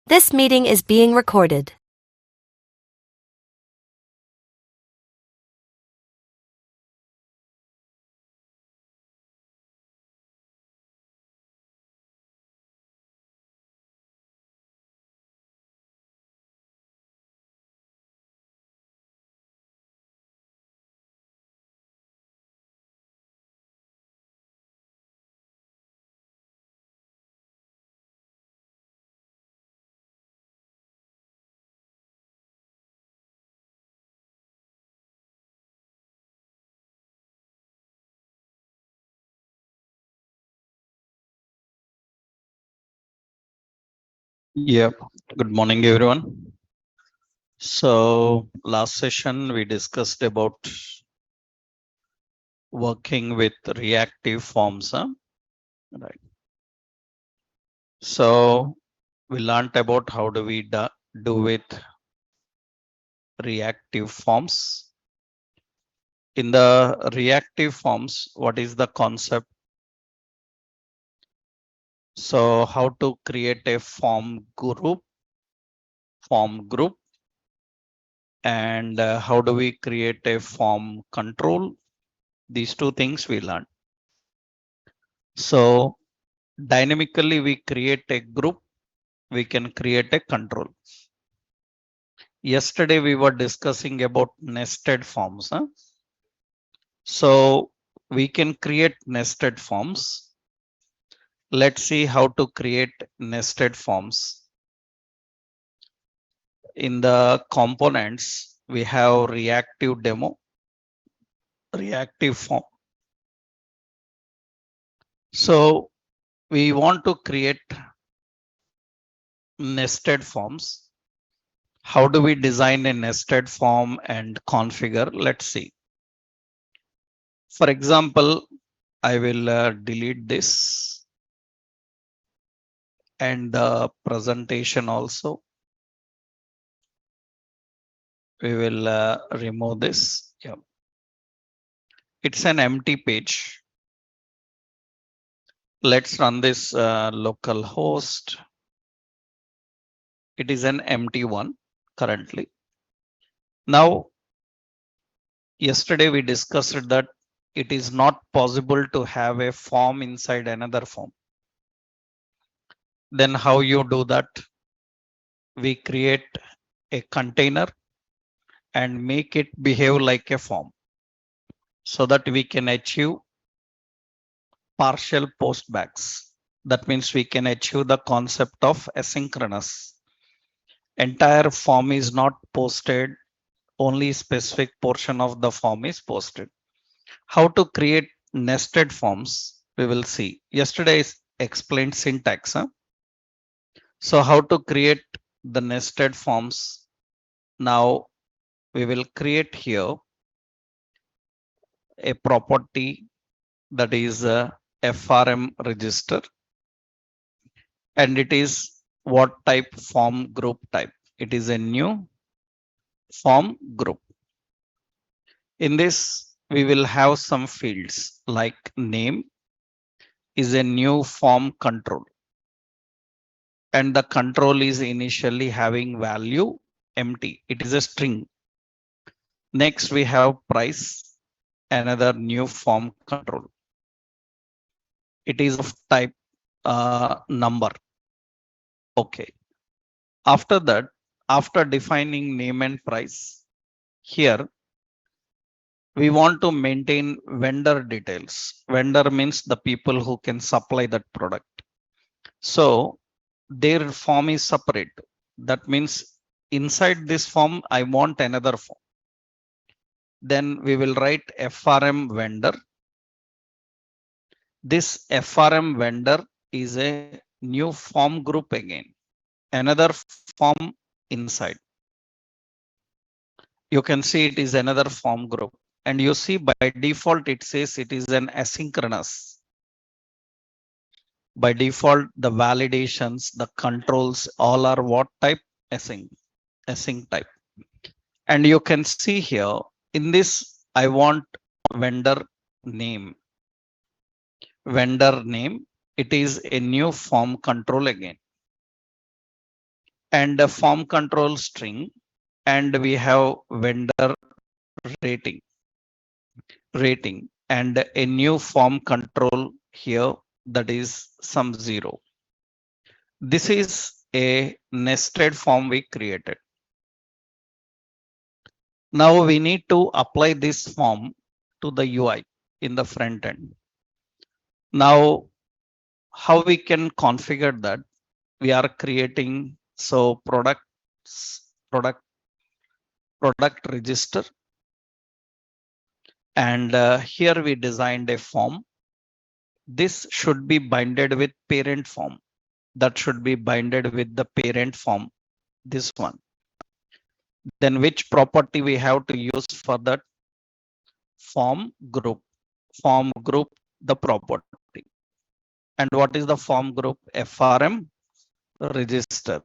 This meeting is being recorded. Yeah, good morning, everyone. So, last session we discussed about working with reactive forms. Right. So, we learned about how do we do with reactive forms. In the reactive forms, what is the concept? So, how to create a form group, and how do we create a form control? These two things we learned. So, dynamically we create a group, we can create a control. Yesterday we were discussing about nested forms. So we can create nested forms. Let's see how to create nested forms. In the components, we have reactive demo, reactive form. So we want to create nested forms. How do we design a nested form and configure? Let's see. For example, I will delete this and the presentation also. We will remove this. Yeah. It's an empty page. Let's run this local host. It is an empty one currently. Now, yesterday we discussed that it is not possible to have a form inside another form. Then how you do that? We create a container and make it behave like a form so that we can achieve partial postbacks. That means we can achieve the concept of asynchronous. Entire form is not posted, only specific portion of the form is posted. How to create nested forms, we will see. Yesterday I explained syntax. So how to create the nested forms? Now we will create here a property that is a FRM register, and it is what type? Form group type. It is a new form group. In this, we will have some fields like name is a new form control, and the control is initially having value empty. It is a string. Next, we have price, another new form control. It is of type number. Okay. After that, after defining name and price, here we want to maintain vendor details. Vendor means the people who can supply that product. So their form is separate. That means inside this form, I want another form. Then we will write FRM vendor. This FRM vendor is a new form group again, another form inside. You can see it is another form group. And you see by default, it says it is an asynchronous. By default, the validations, the controls, all are what type? Async type. And you can see here in this, I want vendor name. Vendor name, it is a new form control again. and a form control string, and we have vendor rating and a new form control here, that is some 0. This is a nested form we created. Now we need to apply this form to the UI in the front end. Now, how we can configure that? We are creating product product register, and here we designed a form. This should be binded with parent form. That should be binded with the parent form, this one. Then which property we have to use for that? Form group. Form group, the property. And what is the form group? FRM register.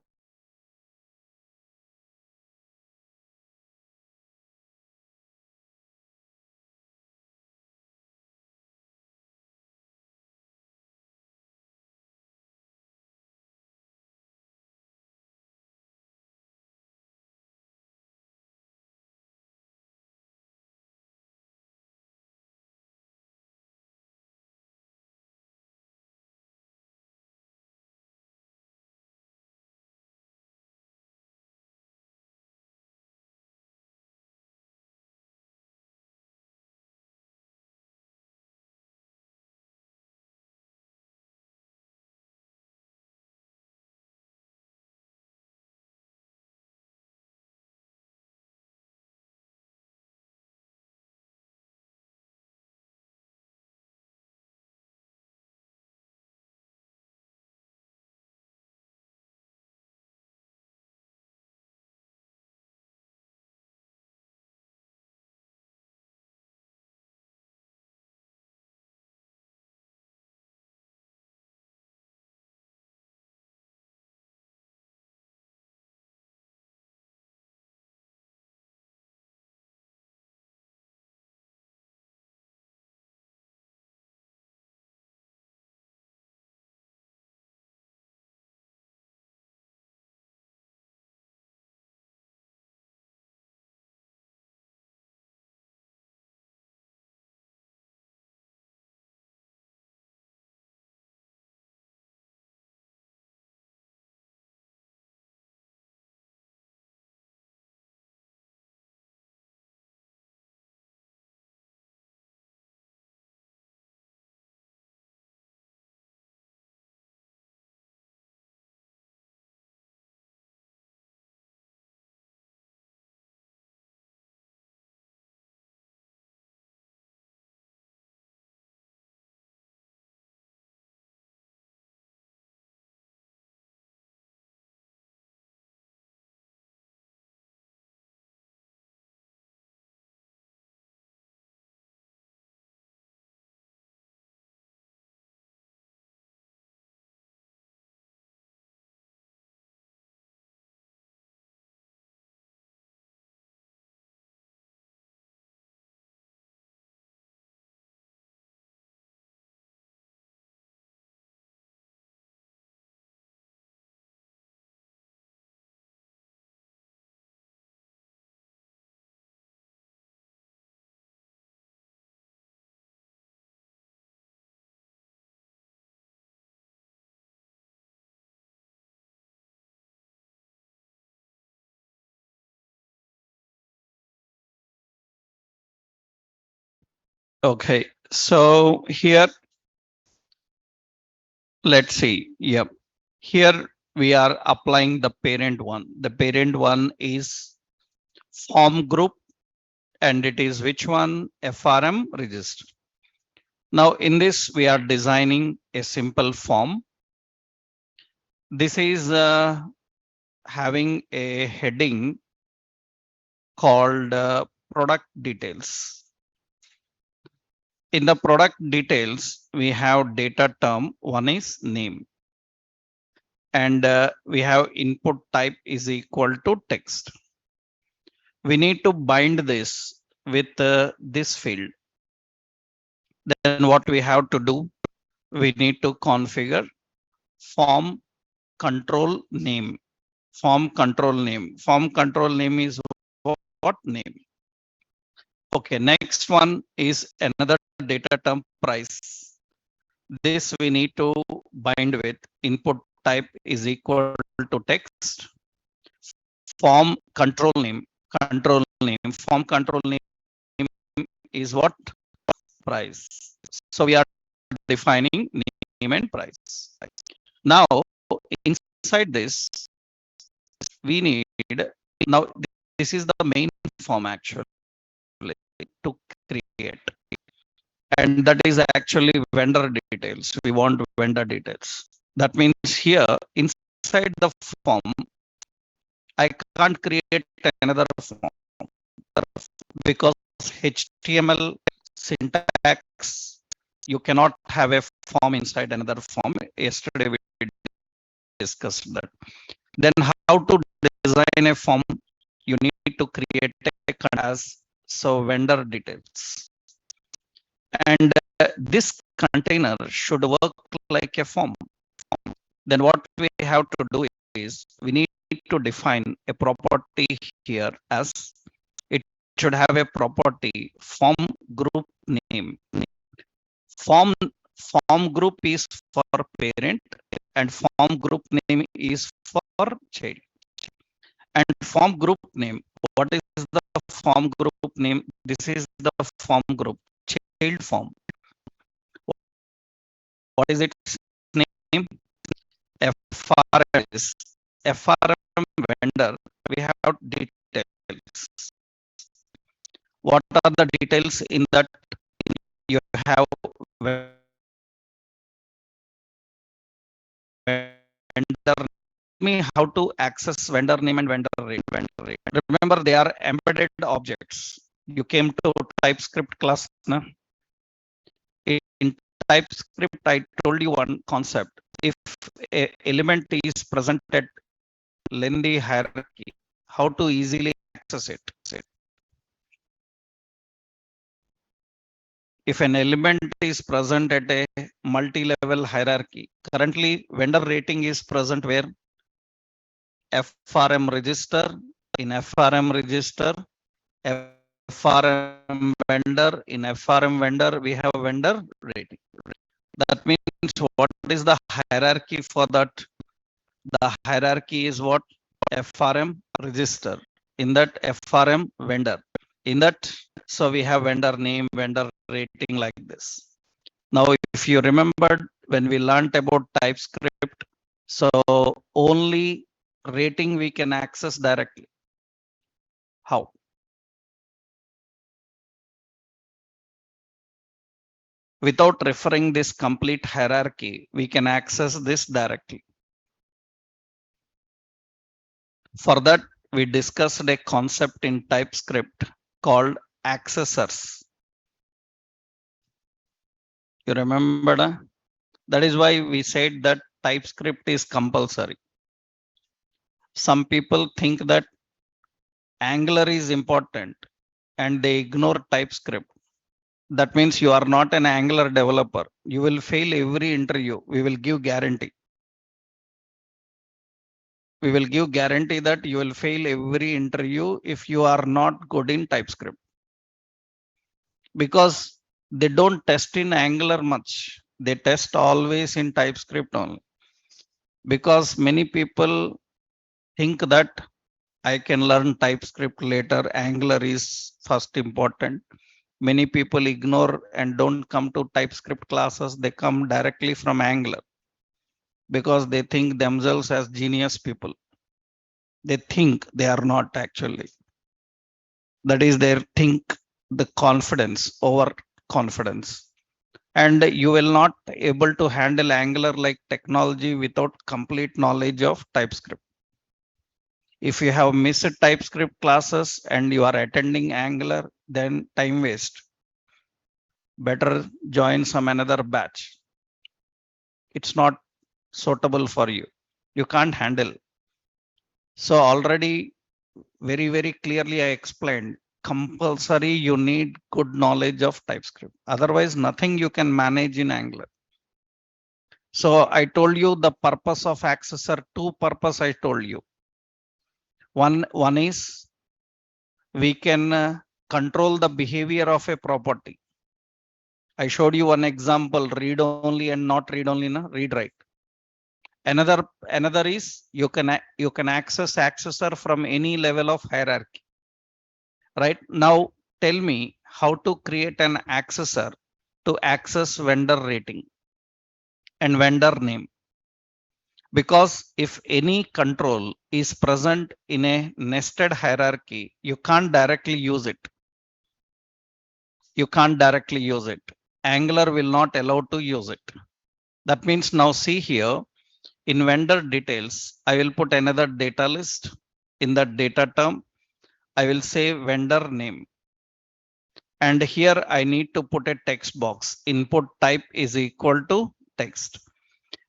Okay, so here, let's see. Yep. Here we are applying the parent one. The parent one is form group, and it is which one? FRM register. Now in this, we are designing a simple form. This is having a heading called product details. In the product details, we have data term. One is name, and we have input type is equal to text. We need to bind this with this field. Then what we have to do? We need to configure form control name. Form control name. Form control name is what name? Okay, next one is another data term price. This we need to bind with input type is equal to text. Form control name. Form control name is what? Price. So we are defining name and price. Now inside this, we need, now this is the main form actually to create, and that is actually vendor details. We want vendor details. That means here inside the form, I can't create another form because HTML syntax, you cannot have a form inside another form. Yesterday we discussed that. Then how to design a form? You need to create a as so vendor details, and this container should work like a form. Then what we have to do is we need to define a property here as it should have a property form group name. Form group is for parent and form group name is for child. And form group name, what is the form group name? This is the form group child form. What is its name? FRM is FRM vendor. We have details. What are the details in that? You have vendor. Me how to access vendor name and vendor rate. Remember, they are embedded objects. You came to TypeScript class. No? In TypeScript, I told you one concept. If a element is present at lengthy hierarchy, how to easily access it? If an element is present at a multi-level hierarchy, currently vendor rating is present where? FRM register. In FRM register, FRM vendor. In FRM vendor, we have vendor rating. That means what is the hierarchy for that? The hierarchy is what? FRM register. In that FRM vendor. In that, so we have vendor name, vendor rating like this. Now, if you remembered when we learned about TypeScript, so only rating we can access directly. How? Without referring this complete hierarchy, we can access this directly. For that, we discussed a concept in TypeScript called accessors. You remember that? That is why we said that TypeScript is compulsory. Some people think that Angular is important and they ignore TypeScript. That means you are not an Angular developer. You will fail every interview. We will give guarantee. We will give guarantee that you will fail every interview if you are not good in TypeScript. Because they don't test in Angular much. They test always in TypeScript only. Because many people think that I can learn TypeScript later. Angular is first important. Many people ignore and don't come to TypeScript classes. They come directly from Angular because they think themselves as genius people. They think they are not actually. That is their think, the confidence, over confidence. And you will not able to handle Angular like technology without complete knowledge of TypeScript. If you have missed TypeScript classes and you are attending Angular, then time waste. Better join some another batch. It's not suitable for you. You can't handle. So already very clearly I explained, compulsory you need good knowledge of TypeScript. Otherwise, nothing you can manage in Angular. So I told you the purpose of accessor, two purpose I told you. One is we can control the behavior of a property. I showed you one example, read only and not read only, na? Read write. Another is you can access accessor from any level of hierarchy. Right now, tell me how to create an accessor to access vendor rating and vendor name. Because if any control is present in a nested hierarchy, you can't directly use it. You can't directly use it. Angular will not allow to use it. That means now see here in vendor details, I will put another data list. In the data term, I will say vendor name. And here I need to put a text box. Input type is equal to text.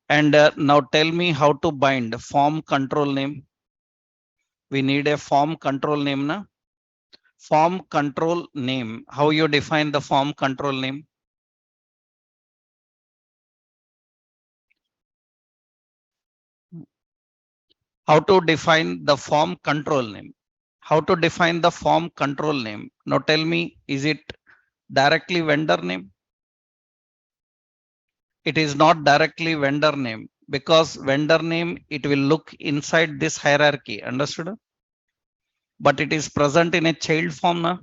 And now tell me how to bind form control name. We need a form control name. Na? Form control name. How you define the form control name? How to define the form control name? How to define the form control name? Now tell me, is it directly vendor name? It is not directly vendor name because vendor name, it will look inside this hierarchy. Understood? But it is present in a child form. Na?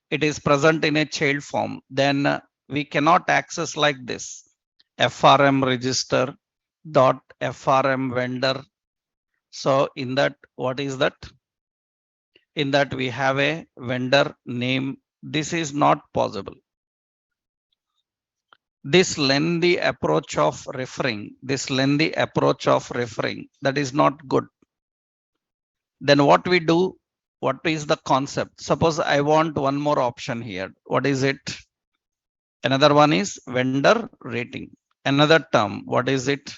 It is present in a child form. Then we cannot access like this. FRM register dot FRM vendor. So in that, what is that? In that we have a vendor name. This is not possible. This lengthy approach of referring, that is not good. Then what we do, what is the concept? Suppose I want one more option here. What is it? Another one is vendor rating. Another term, what is it?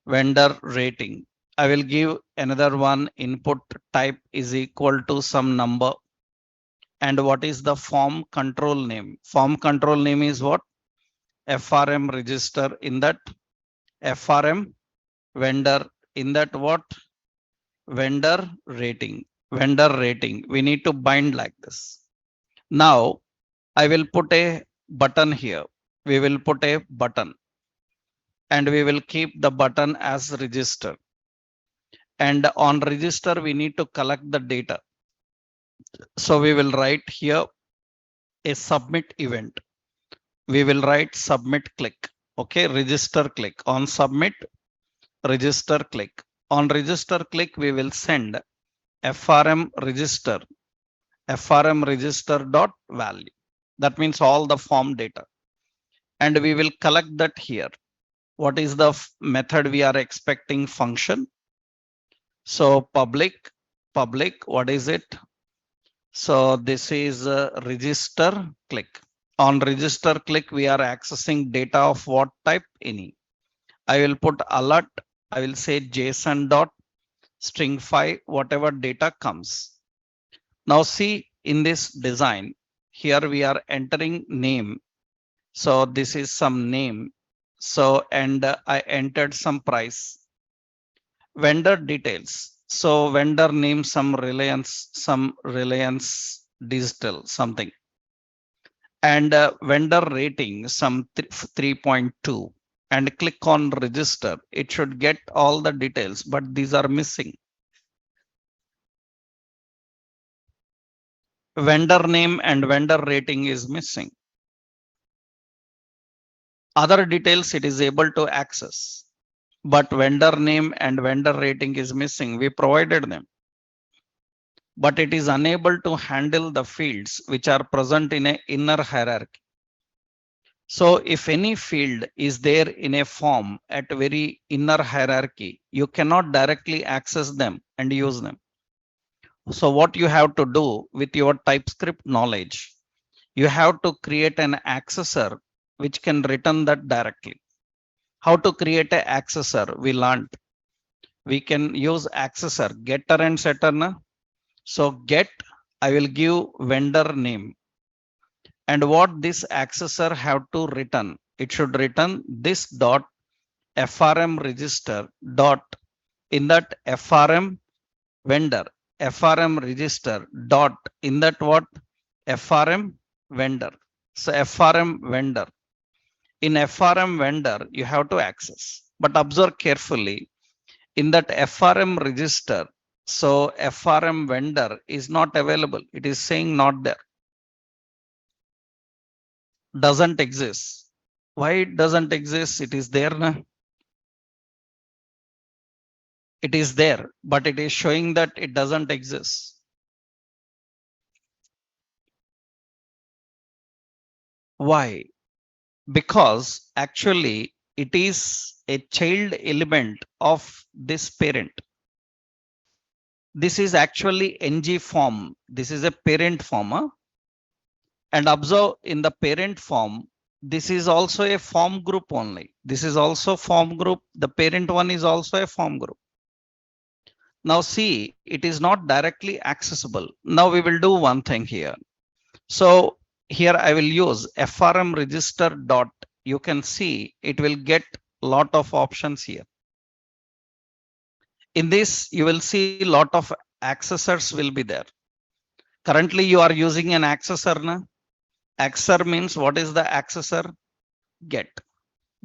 Vendor rating. I will give another one, input type is equal to some number. And what is the form control name? Form control name is what? FRM register. In that FRM vendor, in that what? Vendor rating. We need to bind like this. Now I will put a button here. We will put a button and we will keep the button as register. And on register, we need to collect the data. So we will write here a submit event. We will write submit click. Okay, register click. On submit, register click. On register click, we will send FRM register dot value. That means all the form data. And we will collect that here. What is the method we are expecting? Function. So public, what is it? So this is register click. On register click, we are accessing data of what type? Any. I will put alert. I will say JSON dot stringify whatever data comes. Now see in this design, here we are entering name. So this is some name. So, and I entered some price. Vendor details. So vendor name, some Reliance Digital, something. And vendor rating, some 3.2. And click on register. It should get all the details, but these are missing. Vendor name and vendor rating is missing. Other details it is able to access, but vendor name and vendor rating is missing. We provided them, but it is unable to handle the fields which are present in an inner hierarchy. So if any field is there in a form at very inner hierarchy, you cannot directly access them and use them. So what you have to do with your TypeScript knowledge, you have to create an accessor which can return that directly. How to create an accessor? We learned. We can use accessor, getter and setter. Na? So get, I will give vendor name. And what this accessor have to return? It should return this dot FRM register dot. In that FRM vendor, FRM register dot in that what? FRM vendor. So FRM vendor. In FRM vendor, you have to access. But observe carefully in that FRM register. So FRM vendor is not available. It is saying not there. Doesn't exist. Why it doesn't exist? It is there. Na? It is there, but it is showing that it doesn't exist. Why? Because actually it is a child element of this parent. This is actually NG form. This is a parent form. Huh? And observe in the parent form, this is also a form group only. This is also form group. The parent one is also a form group. Now see, it is not directly accessible. Now we will do one thing here. So here I will use FRM register dot. You can see it will get lot of options here. In this, you will see lot of accessors will be there. Currently, you are using an accessor. Na? Accessor means what is the accessor? Get.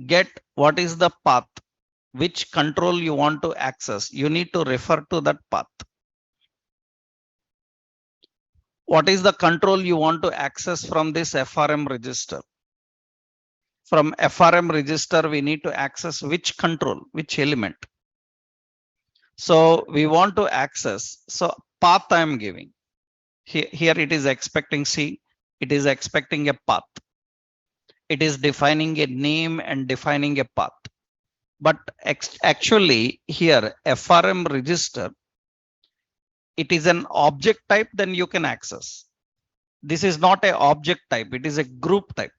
Get what is the path? Which control you want to access? You need to refer to that path. What is the control you want to access from this FRM register? From FRM register, we need to access which control, which element. So we want to access. So path I am giving. Here it is expecting, see, it is expecting a path. It is defining a name and defining a path. But actually here FRM register, it is an object type, then you can access. This is not a object type, it is a group type.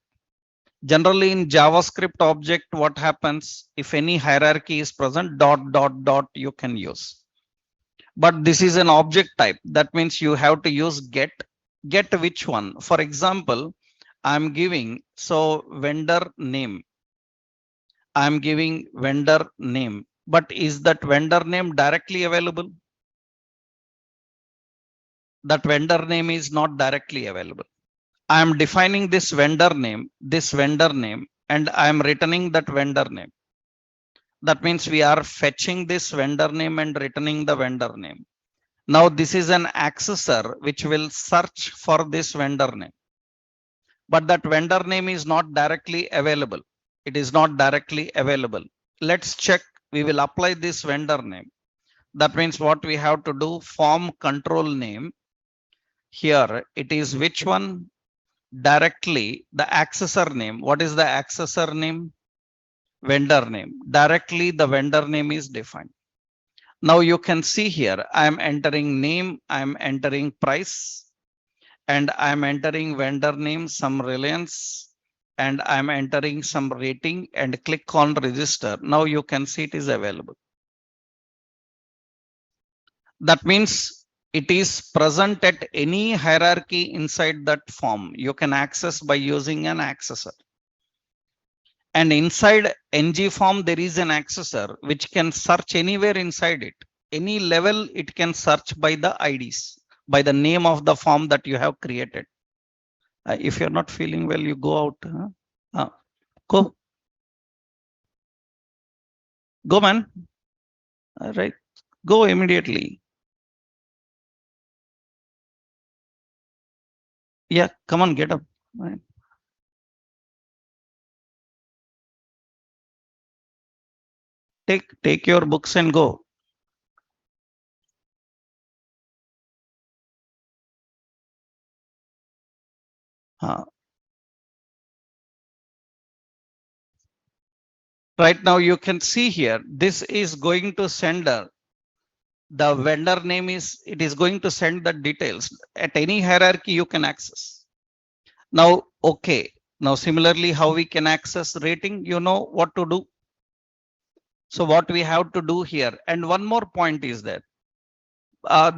Generally in JavaScript object, what happens if any hierarchy is present, dot, dot, dot, you can use. But this is an object type. That means you have to use get. Get which one? For example, I'm giving, so vendor name. I'm giving vendor name. But is that vendor name directly available? That vendor name is not directly available. I am defining this vendor name, and I am returning that vendor name. That means we are fetching this vendor name and returning the vendor name. Now this is an accessor which will search for this vendor name. But that vendor name is not directly available. It is not directly available. Let's check. We will apply this vendor name. That means what we have to do, form control name. Here it is which one? Directly the accessor name. What is the accessor name? Vendor name. Directly the vendor name is defined. Now you can see here, I am entering name, I am entering price, and I am entering vendor name, some Reliance, and I am entering some rating and click on register. Now you can see it is available. That means it is present at any hierarchy inside that form. You can access by using an accessor. And inside ng form, there is an accessor which can search anywhere inside it. Any level it can search by the IDs, by the name of the form that you have created. If you're not feeling well, you go out. Go. Go, man. All right. Go immediately. Yeah, come on, get up. Right. Take your books and go. Right now you can see here, this is going to send the vendor name is, it is going to send the details. At any hierarchy you can access. Now, okay. Now similarly, how we can access rating, you know what to do. So what we have to do here, and one more point is that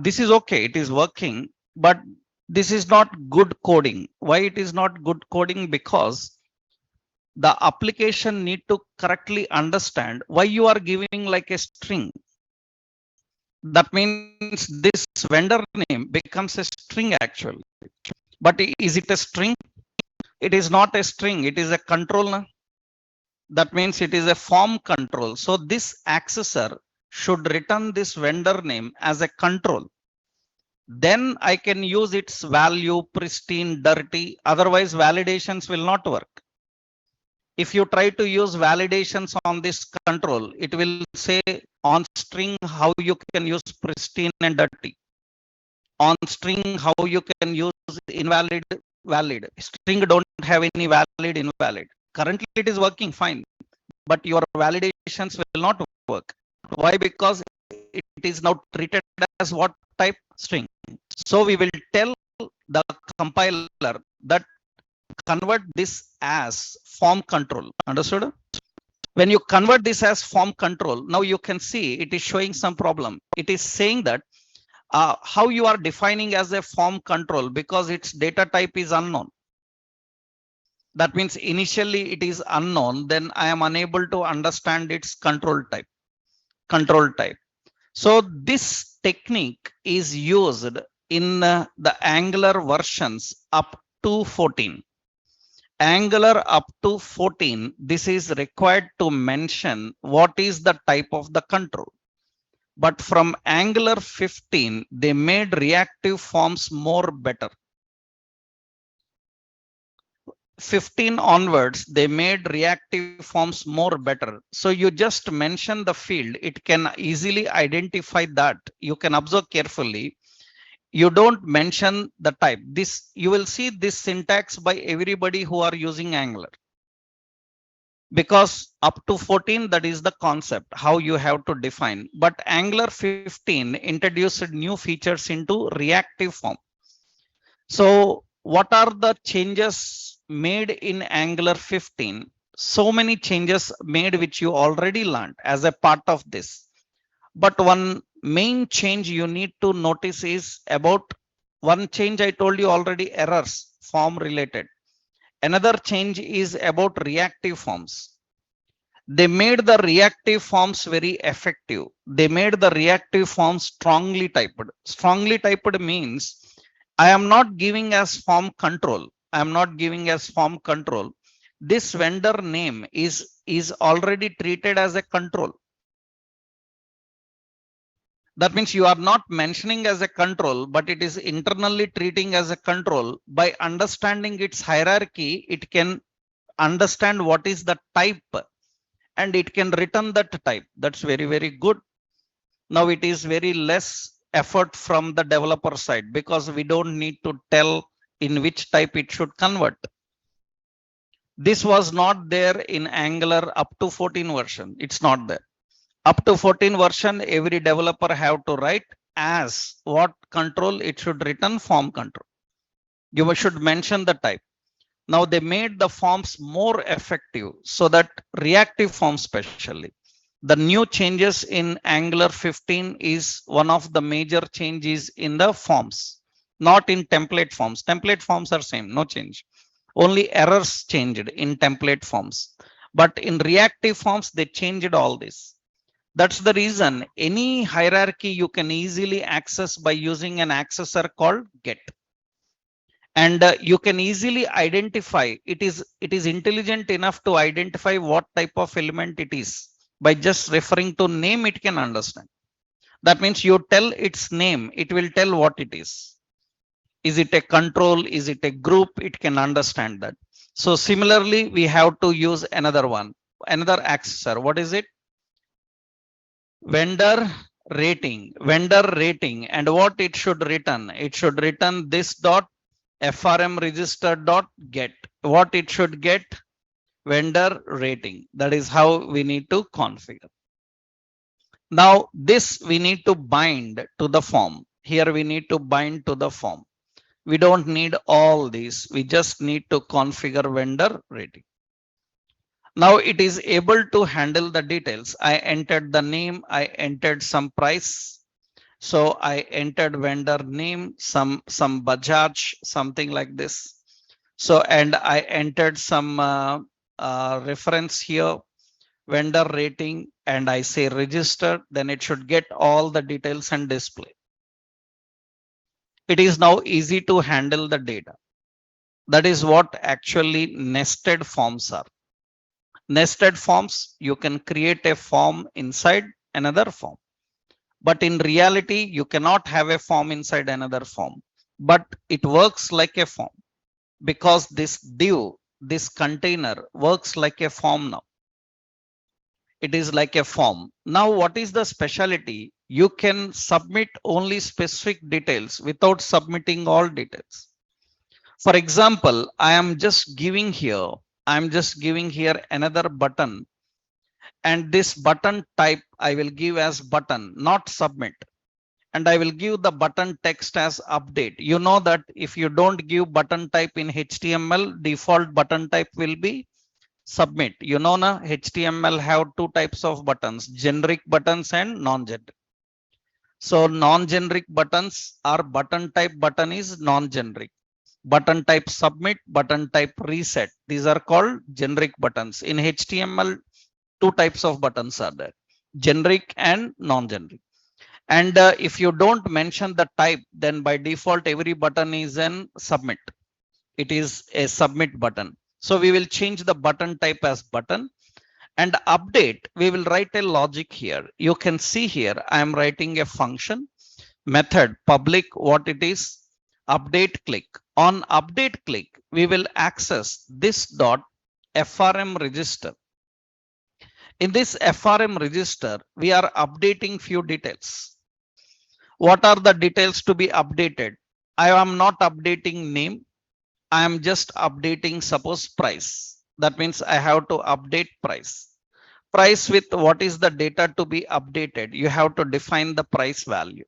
this is okay, it is working, but this is not good coding. Why it is not good coding? Because the application need to correctly understand why you are giving like a string. That means this vendor name becomes a string actually. But is it a string? It is not a string. It is a control. That means it is a form control. So this accessor should return this vendor name as a control. Then I can use its value pristine, dirty. Otherwise, validations will not work. If you try to use validations on this control, it will say on string how you can use pristine and dirty. On string how you can use invalid, valid. String don't have any valid, invalid. Currently it is working fine, but your validations will not work. Why? Because it is now treated as what type? String. So we will tell the compiler that convert this as form control. Understood? When you convert this as form control, now you can see it is showing some problem. It is saying that how you are defining as a form control because its data type is unknown. That means initially it is unknown, then I am unable to understand its control type. So this technique is used in the Angular versions up to 14. Angular up to 14, this is required to mention what is the type of the control. But from Angular 15, they made reactive forms more better. 15 onwards, they made reactive forms more better. So you just mention the field, it can easily identify that. You can observe carefully. You don't mention the type. This you will see this syntax by everybody who are using Angular. Because up to 14, that is the concept, how you have to define. But Angular 15 introduced new features into reactive form. So what are the changes made in Angular 15? So many changes made which you already learned as a part of this. But one main change you need to notice is about one change I told you already, errors, form related. Another change is about reactive forms. They made the reactive forms very effective. They made the reactive forms strongly typed. Strongly typed means I am not giving as form control. I am not giving as form control. This vendor name is already treated as a control. That means you are not mentioning as a control, but it is internally treating as a control. By understanding its hierarchy, it can understand what is the type and it can return that type. That's very, very good. Now it is very less effort from the developer side because we don't need to tell in which type it should convert. This was not there in Angular up to 14 version. It's not there. Up to 14 version, every developer have to write as what control it should return, form control. You should mention the type. Now they made the forms more effective so that reactive forms especially. The new changes in Angular 15 is one of the major changes in the forms, not in template forms. Template forms are same, no change. Only errors changed in template forms. But in reactive forms, they changed all this. That's the reason any hierarchy you can easily access by using an accessor called get. And you can easily identify it is intelligent enough to identify what type of element it is by just referring to name. It can understand. That means you tell its name, it will tell what it is. Is it a control? Is it a group? It can understand that. So similarly, we have to use another one, another accessor. What is it? Vendor rating. And what it should return? It should return this dot FRM register dot get. What it should get? Vendor rating. That is how we need to configure. Now this we need to bind to the form. Here we need to bind to the form. We don't need all these. We just need to configure vendor rating. Now it is able to handle the details. I entered the name. I entered some price. So I entered vendor name, some Bajaj, something like this. So, and I entered some reference here. vendor rating and I say register, then it should get all the details and display. It is now easy to handle the data. That is what actually nested forms are. Nested forms, you can create a form inside another form. But in reality, you cannot have a form inside another form. But it works like a form because this div, this container works like a form now. It is like a form. Now, what is the specialty? You can submit only specific details without submitting all details. For example, I'm just giving here another button, and this button type I will give as button, not submit. And I will give the button text as update. You know that if you don't give button type in HTML, default button type will be submit. You know, na, HTML have two types of buttons, generic buttons and non-generic. So non-generic buttons are button type button is non-generic. Button type submit, button type reset. These are called generic buttons. In HTML, two types of buttons are there, generic and non-generic. And if you don't mention the type, then by default, every button is an submit. It is a submit button. So we will change the button type as button. And update, we will write a logic here. You can see here, I am writing a function, method, public, what it is, update click. On update click, we will access this dot FRM register. In this FRM register, we are updating few details. What are the details to be updated? I am not updating name. I am just updating suppose price. That means I have to update price. Price with what is the data to be updated? You have to define the price value.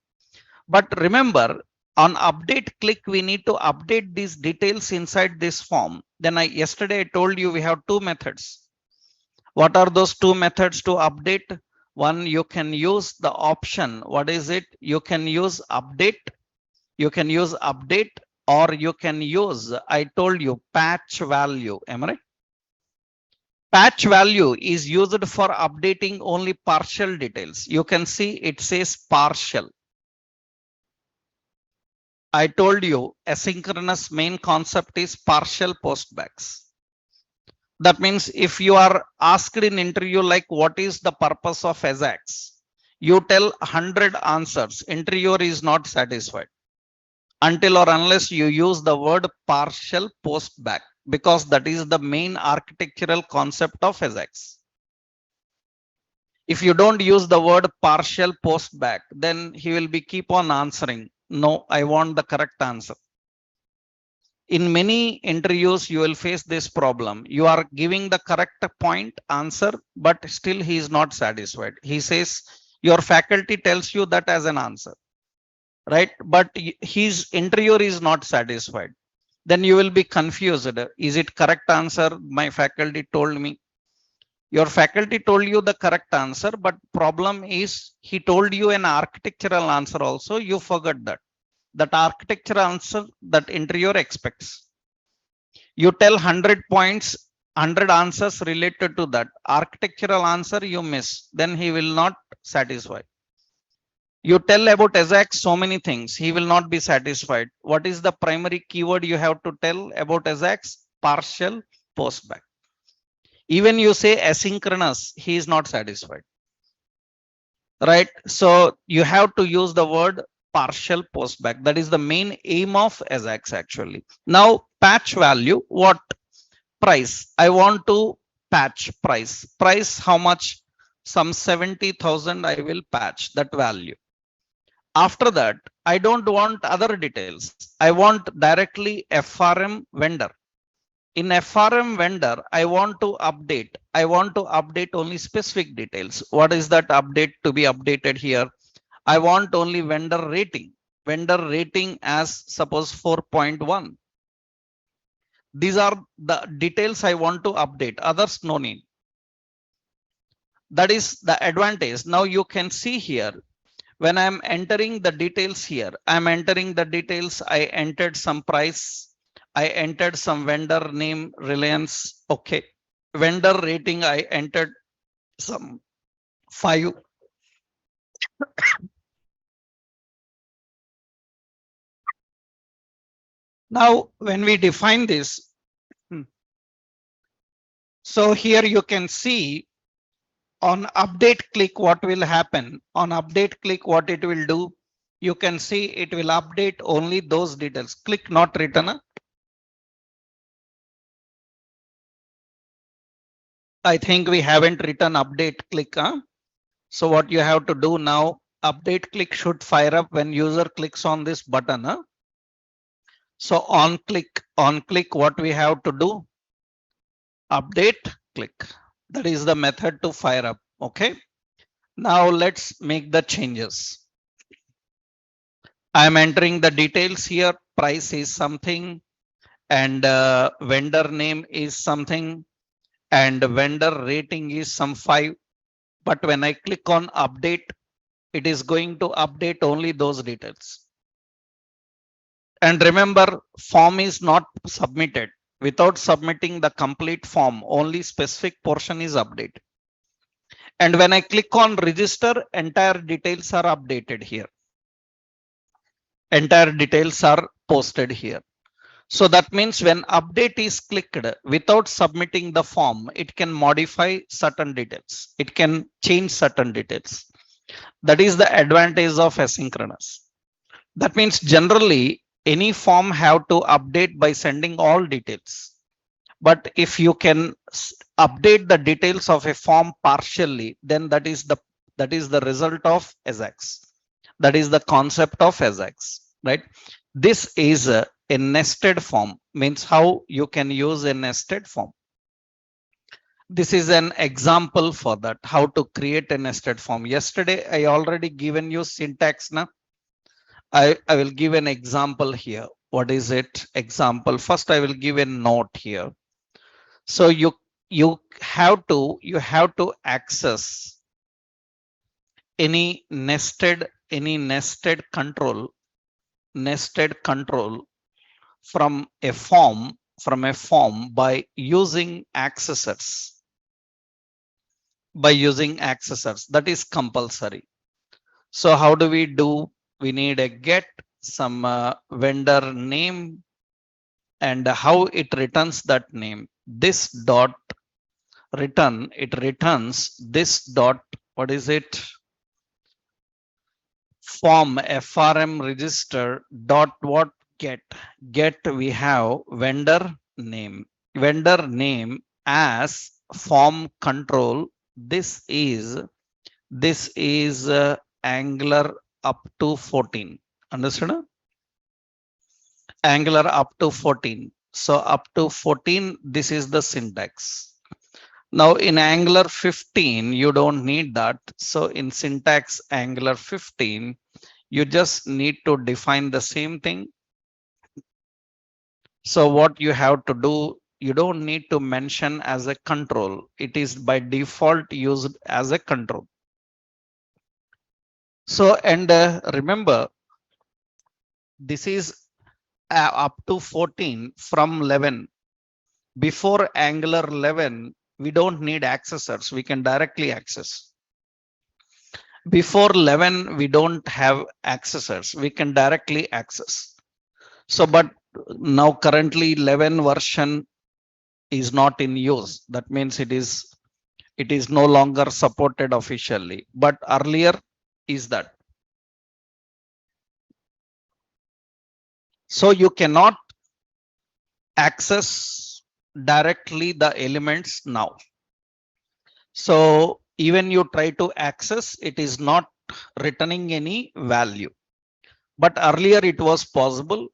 But remember, on update click, we need to update these details inside this form. Then yesterday I told you we have two methods. What are those two methods to update? One, you can use the option. What is it? You can use update. You can use update, or you can use, I told you, patch value. Am I right? Patch value is used for updating only partial details. You can see it says partial. I told you asynchronous main concept is partial postbacks. That means if you are asked in interview like what is the purpose of AJAX, you tell 100 answers, interviewer is not satisfied until or unless you use the word partial postback, because that is the main architectural concept of AJAX. If you don't use the word partial postback, then he will be keep on answering, no, I want the correct answer. In many interviews, you will face this problem. You are giving the correct point answer, but still he is not satisfied. He says your faculty tells you that as an answer, right? But his interviewer is not satisfied. Then you will be confused. Is it correct answer? My faculty told me. Your faculty told you the correct answer, but problem is he told you an architectural answer also. You forgot that. That architectural answer that interviewer expects. You tell 100 points, 100 answers related to that architectural answer you miss, then he will not satisfy. You tell about AJAX so many things, he will not be satisfied. What is the primary keyword you have to tell about AJAX? Partial postback. Even you say asynchronous, he is not satisfied. Right? So you have to use the word partial postback. That is the main aim of AJAX actually. Now patch value, what? Price. I want to patch price. Price how much? Some 70,000 I will patch that value. After that, I don't want other details. I want directly FRM vendor. In FRM vendor, I want to update. I want to update only specific details. What is that update to be updated here? I want only vendor rating. Vendor rating as suppose 4.1. These are the details I want to update. Others no need. That is the advantage. Now you can see here, when I'm entering the details here, I'm entering the details. I entered some price. I entered some vendor name, Reliance. Okay. Vendor rating, I entered some 5. Now, when we define this, so here you can see on update click what will happen. On update click what it will do. You can see it will update only those details. Click not written. I think we haven't written update click. So what you have to do now, update click should fire up when user clicks on this button. So on click, what we have to do? Update click. That is the method to fire up. Okay. Now let's make the changes. I'm entering the details here. Price is something and vendor name is something and vendor rating is some 5. But when I click on update, it is going to update only those details. And remember, form is not submitted. Without submitting the complete form, only specific portion is updated. And when I click on register, entire details are updated here. Entire details are posted here. So that means when update is clicked without submitting the form, it can modify certain details. It can change certain details. That is the advantage of asynchronous. That means generally any form have to update by sending all details. But if you can update the details of a form partially, then that is the result of AJAX. That is the concept of AJAX, right? This is a nested form, means how you can use a nested form. This is an example for that, how to create a nested form. Yesterday, I already given you syntax now. I will give an example here. What is it? Example. First, I will give a note here. So you have to access any nested control from a form by using accessors. That is compulsory. So how do? We need a get some vendor name and how it returns that name. This dot return, it returns this dot, what is it? Form FRM register dot what get. We have vendor name as form control. This is Angular up to 14. Understood? Angular up to 14. So up to 14, this is the syntax. Now in Angular 15, you don't need that. So in syntax Angular 15, you just need to define the same thing. So what you have to do, you don't need to mention as a control. It is by default used as a control. So, and remember, this is up to 14 from 11. Before Angular 11, we don't need accessors. We can directly access. Before 11, we don't have accessors. We can directly access. So, but now currently 11 version is not in use. That means it is no longer supported officially. But earlier is that. So you cannot access directly the elements now. So even you try to access, it is not returning any value. But earlier it was possible.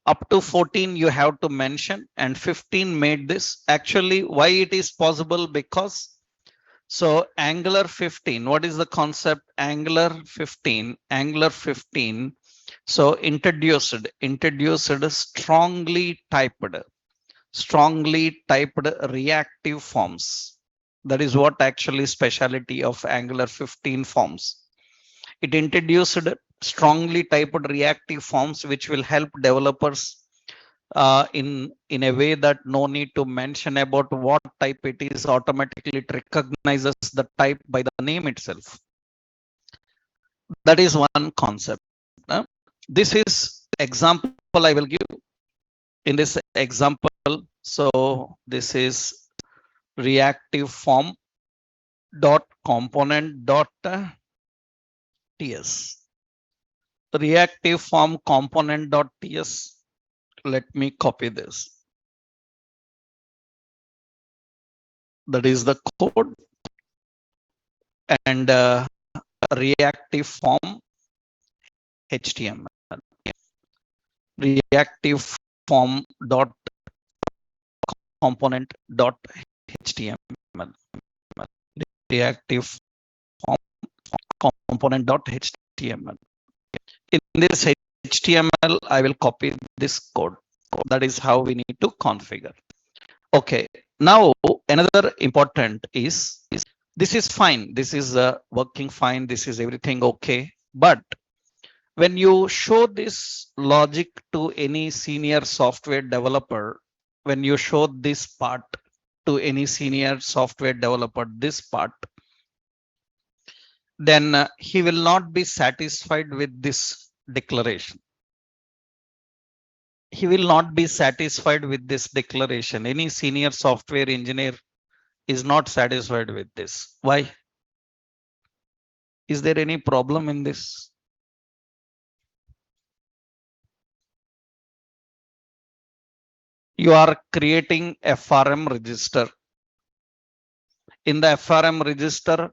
Up to 14 you have to mention, and 15 made this. Actually, why it is possible? Because so Angular 15, what is the concept? Angular 15. So introduced strongly typed reactive forms. That is what actually speciality of Angular 15 forms. It introduced strongly typed reactive forms, which will help developers in a way that no need to mention about what type it is. Automatically it recognizes the type by the name itself. That is one concept. This is example I will give in this example. So this is reactive form dot component dot ts. Reactive form component dot ts. Let me copy this. That is the code, and reactive form HTML. Reactive form dot component dot HTML. Reactive form component dot HTML. In this HTML, I will copy this code. That is how we need to configure. Okay. Now another important is this is fine. This is working fine. This is everything okay. But when you show this logic to any senior software developer, when you show this part to any senior software developer, this part, then he will not be satisfied with this declaration. He will not be satisfied with this declaration. Any senior software engineer is not satisfied with this. Why? Is there any problem in this? You are creating FRM register. In the FRM register,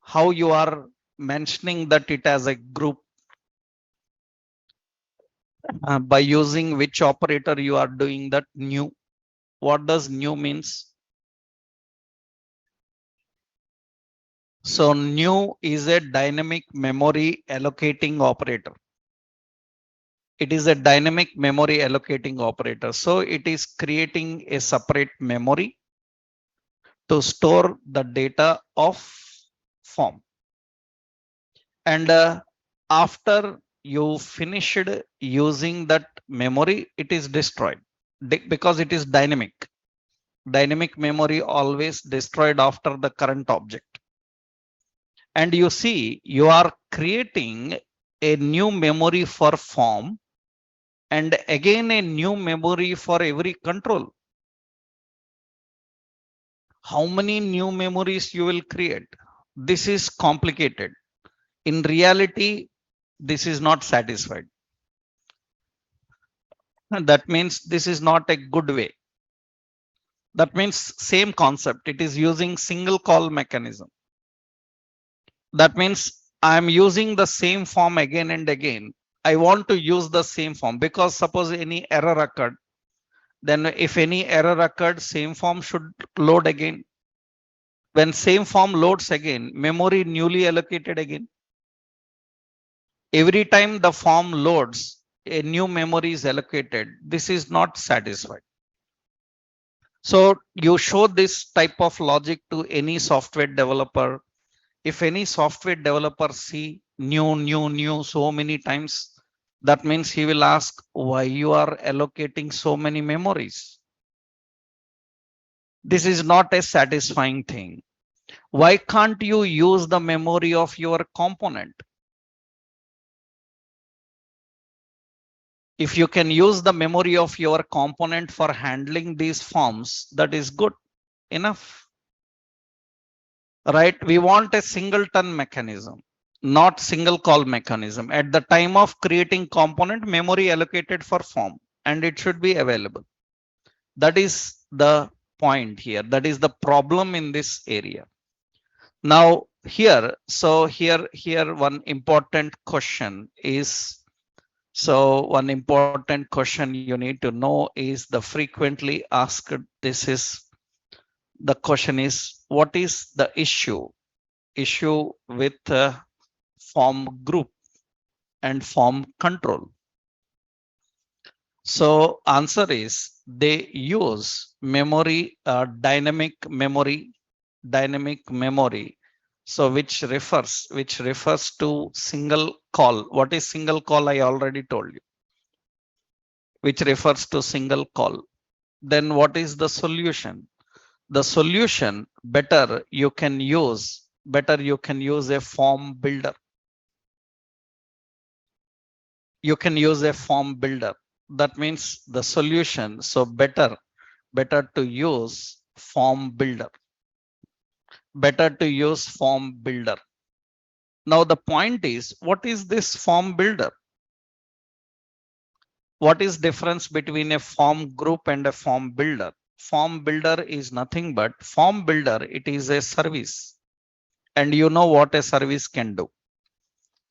how you are mentioning that it as a group, by using which operator you are doing that new. What does new means? So new is a dynamic memory allocating operator. It is a dynamic memory allocating operator. So it is creating a separate memory to store the data of form. And after you finished using that memory, it is destroyed because it is dynamic. Dynamic memory always destroyed after the current object. And you see, you are creating a new memory for form and again a new memory for every control. How many new memories you will create? This is complicated. In reality, this is not satisfied. That means this is not a good way. That means same concept. It is using single call mechanism. That means I'm using the same form again and again. I want to use the same form because suppose any error occurred, then if any error occurred, same form should load again. When same form loads again, memory newly allocated again. Every time the form loads, a new memory is allocated. This is not satisfied. So you show this type of logic to any software developer. If any software developer see new so many times, that means he will ask why you are allocating so many memories. This is not a satisfying thing. Why can't you use the memory of your component? If you can use the memory of your component for handling these forms, that is good enough. Right? We want a singleton mechanism, not single call mechanism. At the time of creating component, memory allocated for form, and it should be available. That is the point here. That is the problem in this area. Now here, so here one important question is, so one important question you need to know is the frequently asked, this is the question is, what is the issue with form group and form control? So answer is they use memory, dynamic memory. So which refers to single call. What is single call? I already told you. which refers to single call. Then what is the solution? The solution, better you can use a form builder. You can use a form builder. That means the solution. So better to use form builder. Better to use form builder. Now the point is, what is this form builder? What is difference between a form group and a form builder? Form builder is nothing but form builder. It is a service, and you know what a service can do.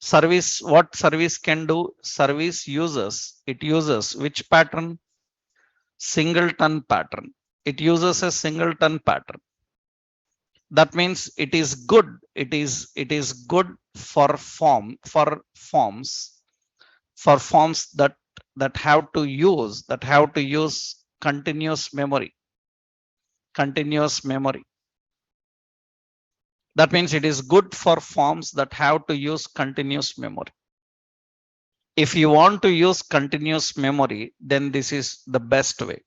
Service, what service can do? Service uses, it uses which pattern? Singleton pattern. It uses a singleton pattern. That means it is good. It is good for forms that have to use continuous memory. Continuous memory. That means it is good for forms that have to use continuous memory. If you want to use continuous memory, then this is the best way.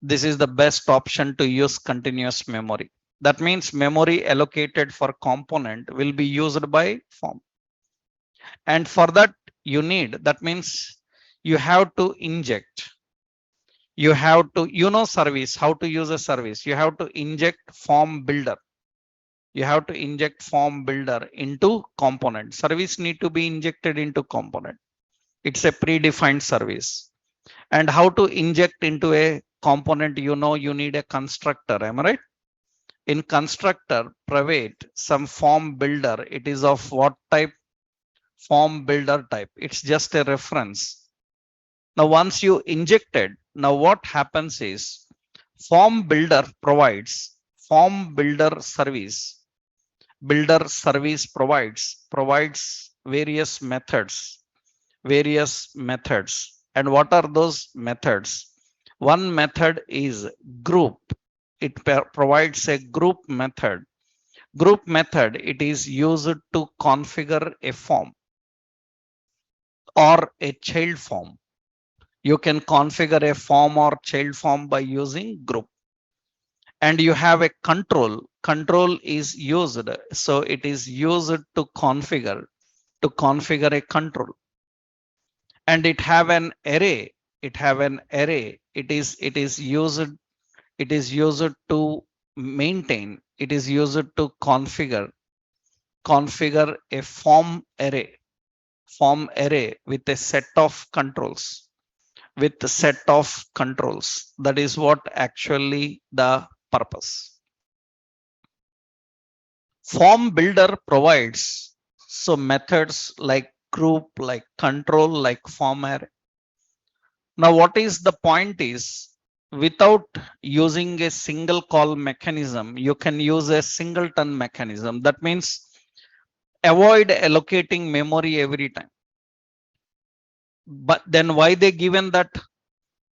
This is the best option to use continuous memory. That means memory allocated for component will be used by form. And for that you need, that means you have to inject. You have to, service, how to use a service. You have to inject form builder. You have to inject form builder into component. Service need to be injected into component. It's a predefined service. And how to inject into a component, you need a constructor. Am I right? In constructor, private, some form builder. It is of what type? Form builder type. It's just a reference. Now, once you injected, now what happens is form builder provides form builder service. Builder service provides various methods. And what are those methods? One method is group. It provides a group method. Group method, it is used to configure a form or a child form. You can configure a form or child form by using group. And you have a control. Control is used. So it is used to configure a control. And it have an array. It is used to maintain. It is used to configure a form array with a set of controls. That is what actually the purpose. Form builder provides methods like group, like control, like form array. Now what is the point is, without using a single call mechanism, you can use a singleton mechanism. That means avoid allocating memory every time. But then why they given that?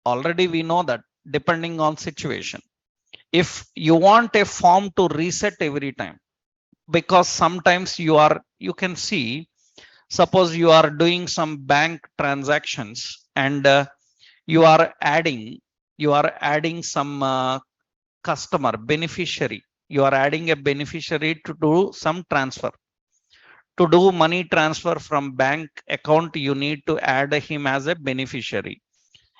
Already we know that depending on situation. If you want a form to reset every time, because sometimes you can see, suppose you are doing some bank transactions and you are adding some customer beneficiary. You are adding a beneficiary to do some transfer. To do money transfer from bank account, you need to add him as a beneficiary.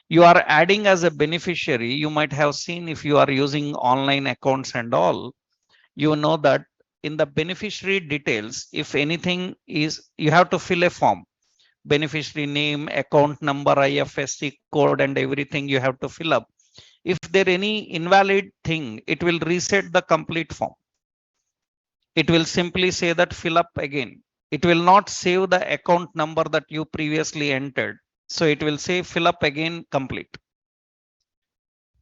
You are adding as a beneficiary. You might have seen, if you are using online accounts and all, you know that in the beneficiary details, if anything is, you have to fill a form. Beneficiary name, account number, IFSC code, and everything you have to fill up. If there any invalid thing, it will reset the complete form. It will simply say that fill up again. It will not save the account number that you previously entered. So it will say fill up again, complete.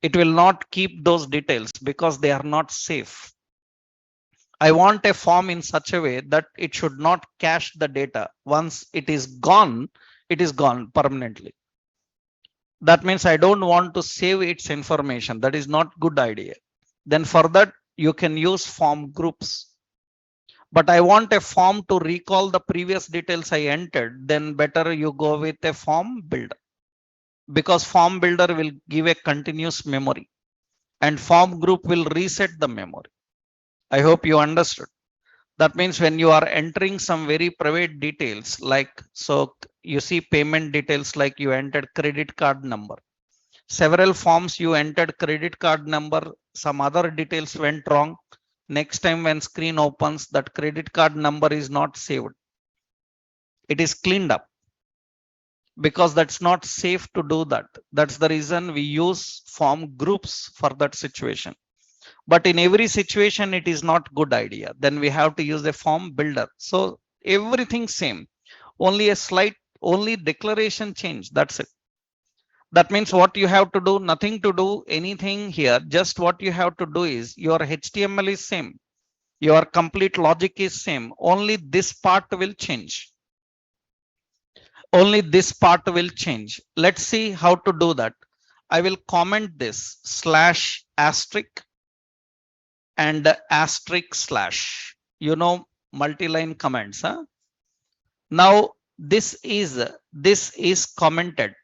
It will not keep those details because they are not safe. I want a form in such a way that it should not cache the data. Once it is gone permanently. That means I don't want to save its information. That is not good idea. Then for that, you can use form groups. But I want a form to recall the previous details I entered, then better you go with a form builder. because form builder will give a continuous memory and form group will reset the memory. I hope you understood. That means when you are entering some very private details, like, so you see payment details, like you entered credit card number, several forms you entered credit card number, some other details went wrong. Next time when screen opens, that credit card number is not saved. It is cleaned up because that's not safe to do that. That's the reason we use form groups for that situation. But in every situation, it is not good idea. Then we have to use a form builder. So everything same, only a slight, only declaration change. That's it. That means what you have to do, nothing to do anything here. Just what you have to do is your HTML is same. Your complete logic is same. Only this part will change. Only this part will change. Let's see how to do that. I will comment this slash asterisk and asterisk slash, multi-line comments. Huh? Now this is commented.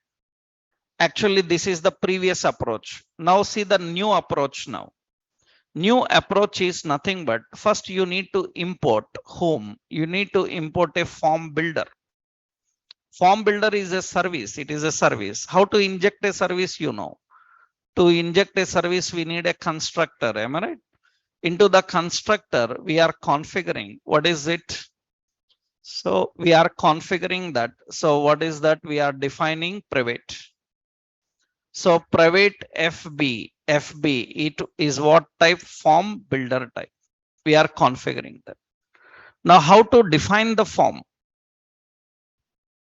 Actually, this is the previous approach. Now see the new approach now. New approach is nothing but first you need to import whom. You need to import a form builder. Form builder is a service. It is a service. How to inject a service, To inject a service, we need a constructor. Am I right? Into the constructor, we are configuring. What is it? So we are configuring that. So what is that? We are defining private. So private FB, it is what type? Form builder type. We are configuring that. Now how to define the form?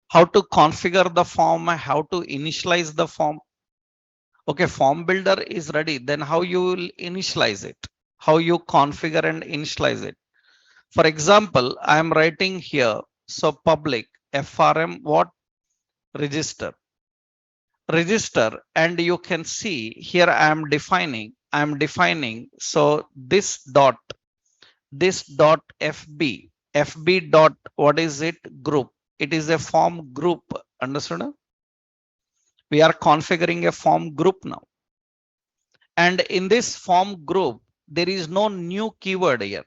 How to configure the form? How to initialize the form? Okay, form builder is ready. Then how you will initialize it? How you configure and initialize it? For example, I am writing here. So public FRM what? Register. And you can see here I am defining. So this dot FB dot, what is it? Group. It is a form group. Understood? We are configuring a form group now. And in this form group, there is no new keyword here.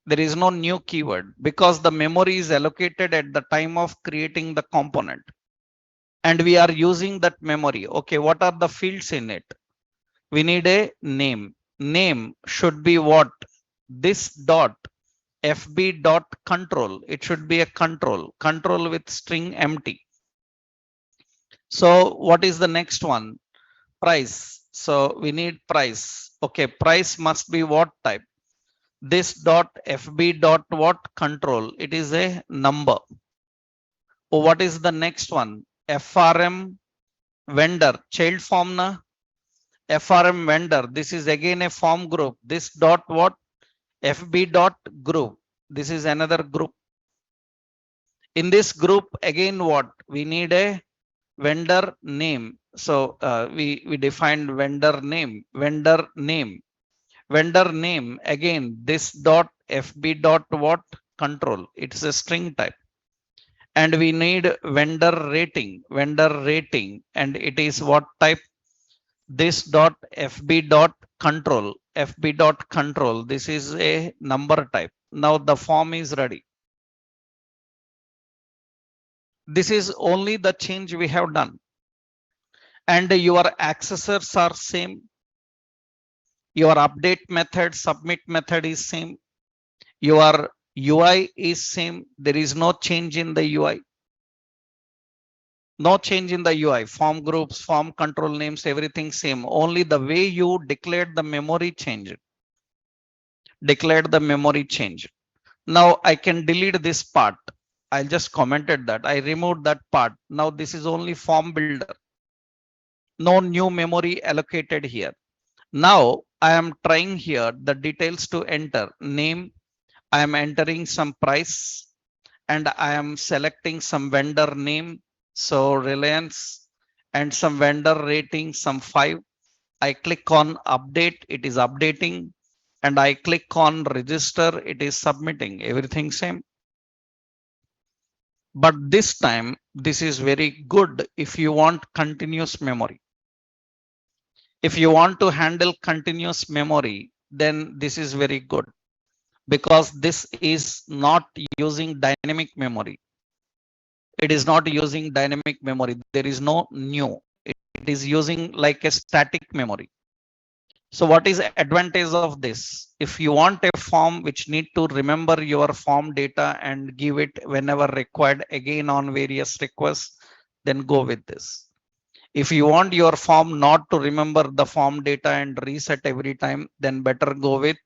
There is no new keyword because the memory is allocated at the time of creating the component. And we are using that memory. Okay, what are the fields in it? We need a name. Name should be what? This dot FB dot control. It should be a control with string empty. So what is the next one? Price. So we need price. Okay, price must be what type? This dot FB dot what? Control. It is a number. Oh, what is the next one? FRM vendor. Child form na? FRM vendor. This is again a form group. This dot what? FB dot group. This is another group. In this group again what? We need a vendor name. So we defined vendor name. Vendor name again this dot FB dot what? Control. It's a string type. And we need vendor rating. And it is what type? This dot FB dot control. This is a number type. Now the form is ready. This is only the change we have done. And your accessors are same. Your update method, submit method is same. Your UI is same. There is no change in the UI. No change in the UI. Form groups, form control names, everything same. Only the way you declared the memory changed. Now I can delete this part. I just commented that. I removed that part. Now this is only form builder. No new memory allocated here. Now I am trying here the details to enter. Name, I am entering some price and I am selecting some vendor name. So Reliance, and some vendor rating, some 5. I click on update, it is updating. And I click on register, it is submitting. Everything same. But this time, this is very good if you want continuous memory. If you want to handle continuous memory, then this is very good because this is not using dynamic memory. It is not using dynamic memory. There is no new. It is using like a static memory. So what is advantage of this? If you want a form which need to remember your form data and give it whenever required again on various requests, then go with this. If you want your form not to remember the form data and reset every time, then better go with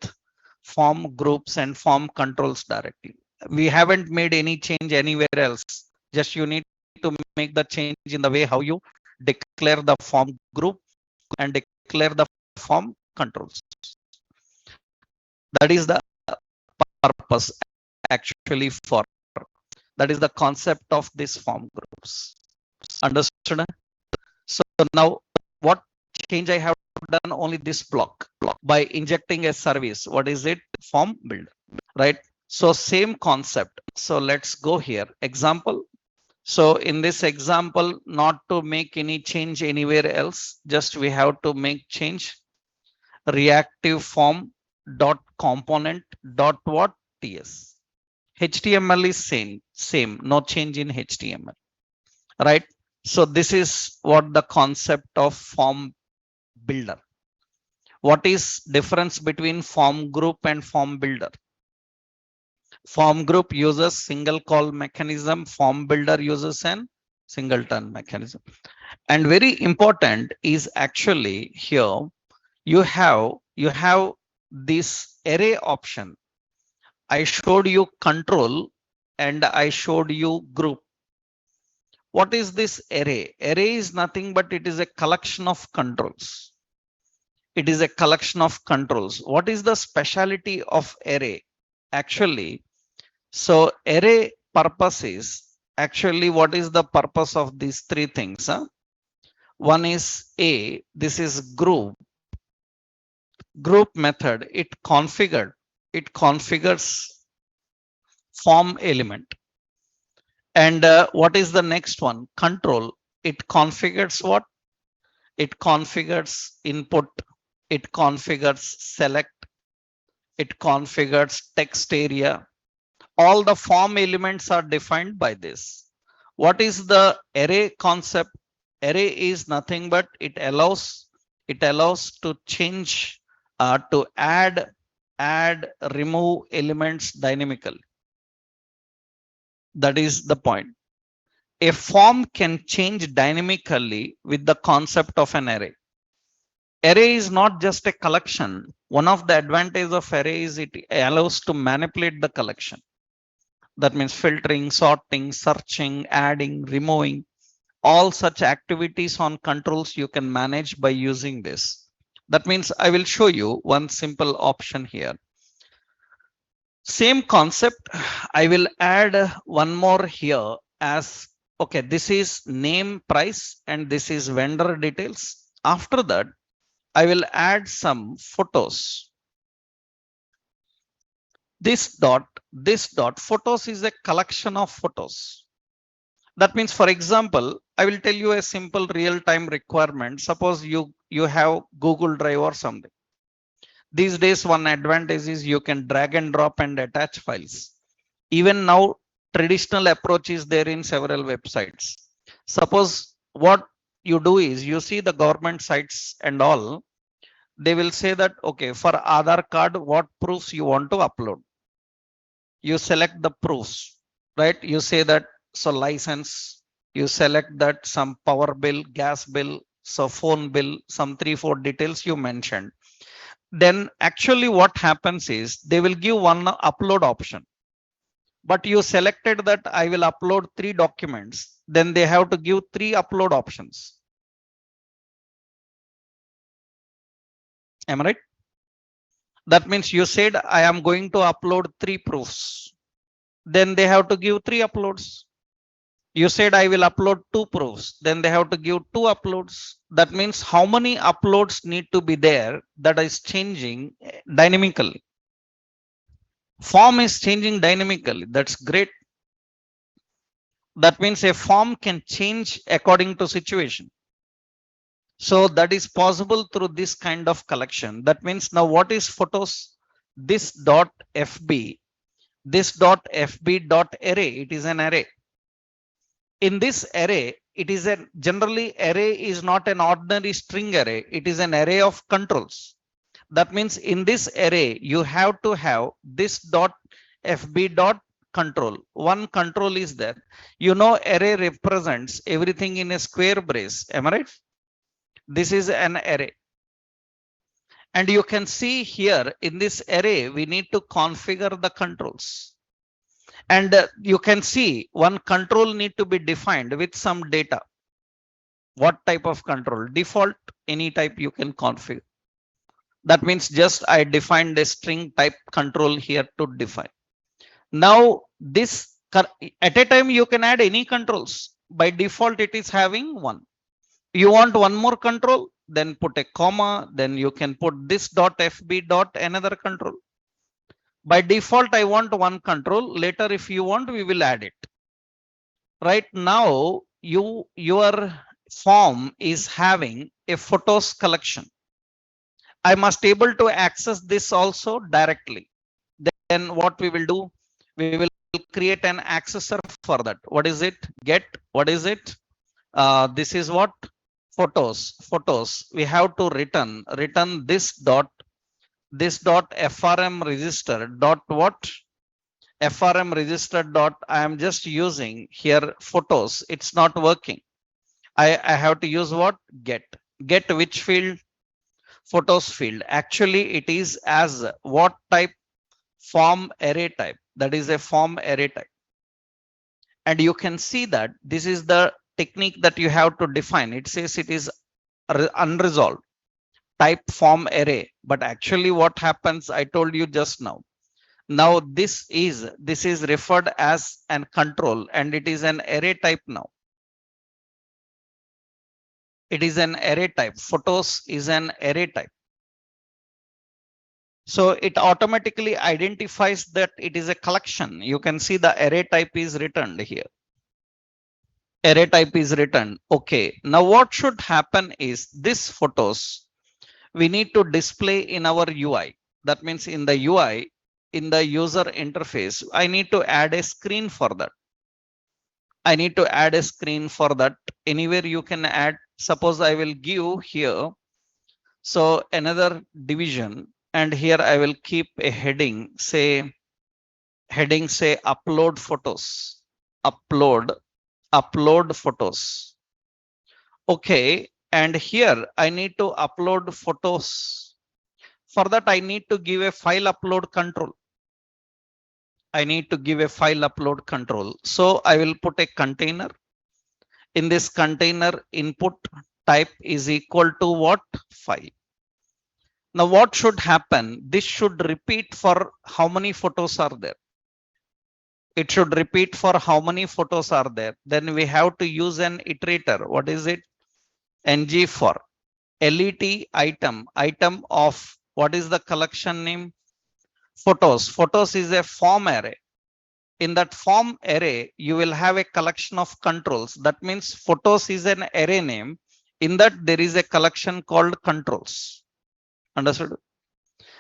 form groups and form controls directly. We haven't made any change anywhere else. Just you need to make the change in the way how you declare the form group and declare the form controls. That is the purpose actually for. That is the concept of this form groups. Understood? So now what change I have done? Only this block by injecting a service. What is it? Form builder, right? So same concept. So let's go here. Example. So in this example, not to make any change anywhere else, just we have to make change reactive form dot component dot what ts. HTML is same, no change in HTML, right? So this is what the concept of form builder. What is difference between form group and form builder? Form group uses single call mechanism, form builder uses an singleton mechanism. And very important is actually here you have this array option. I showed you control and I showed you group. What is this array? Array is nothing but it is a collection of controls. It is a collection of controls. What is the speciality of array? Actually, so array purpose is actually what is the purpose of these three things? Huh? One is this is group method. It configures form element. And what is the next one? Control. It configures what? It configures input. It configures select. It configures text area. All the form elements are defined by this. What is the array concept? Array is nothing but it allows to change to add remove elements dynamically. That is the point. A form can change dynamically with the concept of an array. Array is not just a collection. One of the advantages of array is it allows to manipulate the collection. That means filtering, sorting, searching, adding, removing. All such activities on controls you can manage by using this. That means I will show you one simple option here. Same concept. I will add one more here as okay. This is name, price, and this is vendor details. After that, I will add some photos. This dot photos is a collection of photos. That means, for example, I will tell you a simple real-time requirement. Suppose you have Google Drive or something. These days, one advantage is you can drag and drop and attach files. Even now, traditional approach is there in several websites. Suppose what you do is you see the government sites and all, they will say that, okay, for Aadhaar card, what proofs you want to upload? You select the proofs, right? You say that, so license, you select that some power bill, gas bill, so phone bill, some 3-4 details you mentioned. Then actually what happens is they will give one upload option. But you selected that I will upload 3 documents. Then they have to give 3 upload options. Am I right? That means you said I am going to upload 3 proofs. Then they have to give 3 uploads. You said I will upload 2 proofs. Then they have to give 2 uploads. That means how many uploads need to be there that is changing dynamically. Form is changing dynamically. That's great. That means a form can change according to situation. So that is possible through this kind of collection. That means now what is photos? This dot FB, this dot FB dot array, it is an array. In this array, it is a generally array is not an ordinary string array. It is an array of controls. That means in this array, you have to have this dot FB dot control. One control is there. You know, array represents everything in a square brace. Am I right? This is an array. And you can see here in this array, we need to configure the controls. And you can see one control need to be defined with some data. What type of control? Default, any type you can configure. That means just I defined a string type control here to define. Now this at a time you can add any controls. By default, it is having one. You want one more control, then put a comma, then you can put this dot FB dot another control. By default, I want one control. Later, if you want, we will add it. Right now, your form is having a photos collection. I must able to access this also directly. Then what we will do, we will create an accessor for that. What is it? Get, what is it? This is what? Photos. We have to return this dot frm register dot what? Frm register dot, I am just using here photos. It's not working. I have to use what? Get which field? Photos field. Actually, it is as what type? Form array type. That is a form array type. And you can see that this is the technique that you have to define. It says it is unresolved type form array. But actually what happens, I told you just now. Now this is referred as an control and it is an array type now. It is an array type. Photos is an array type. So it automatically identifies that it is a collection. You can see the array type is returned here. Array type is returned. Okay. Now what should happen is this photos we need to display in our UI. That means in the UI, in the user interface, I need to add a screen for that. I need to add a screen for that. Anywhere you can add. Suppose I will give here. So another division. And here I will keep a heading, say upload photos, upload photos. Okay. And here I need to upload photos. For that, I need to give a file upload control. I need to give a file upload control. So I will put a container. In this container, input type is equal to what? File. Now what should happen? This should repeat for how many photos are there. It should repeat for how many photos are there. Then we have to use an iterator. What is it? ng for let item of what is the collection name? Photos. Photos is a form array. In that form array, you will have a collection of controls. That means photos is an array name. In that there is a collection called controls. Understood?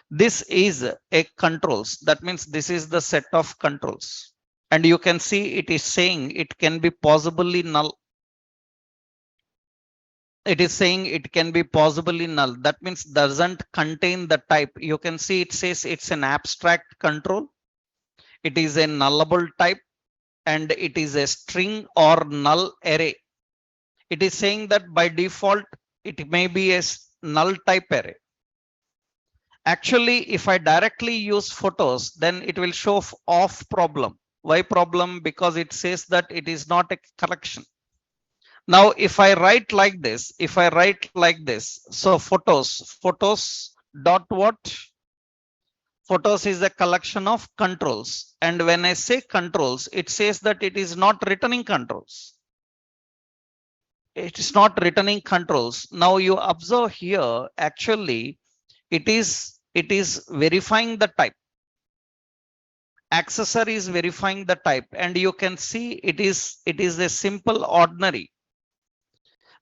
This is a controls. That means this is the set of controls. And you can see it is saying it can be possibly null. It is saying it can be possibly null. That means doesn't contain the type. You can see it says it's an abstract control. It is a nullable type and it is a string or null array. It is saying that by default, it may be a null type array. Actually, if I directly use photos, then it will show off problem. Why problem? Because it says that it is not a collection. Now, if I write like this, so photos dot what? Photos is a collection of controls. And when I say controls, it says that it is not returning controls. It is not returning controls. Now you observe here, actually, it is verifying the type. accessor is verifying the type, and you can see it is a simple ordinary.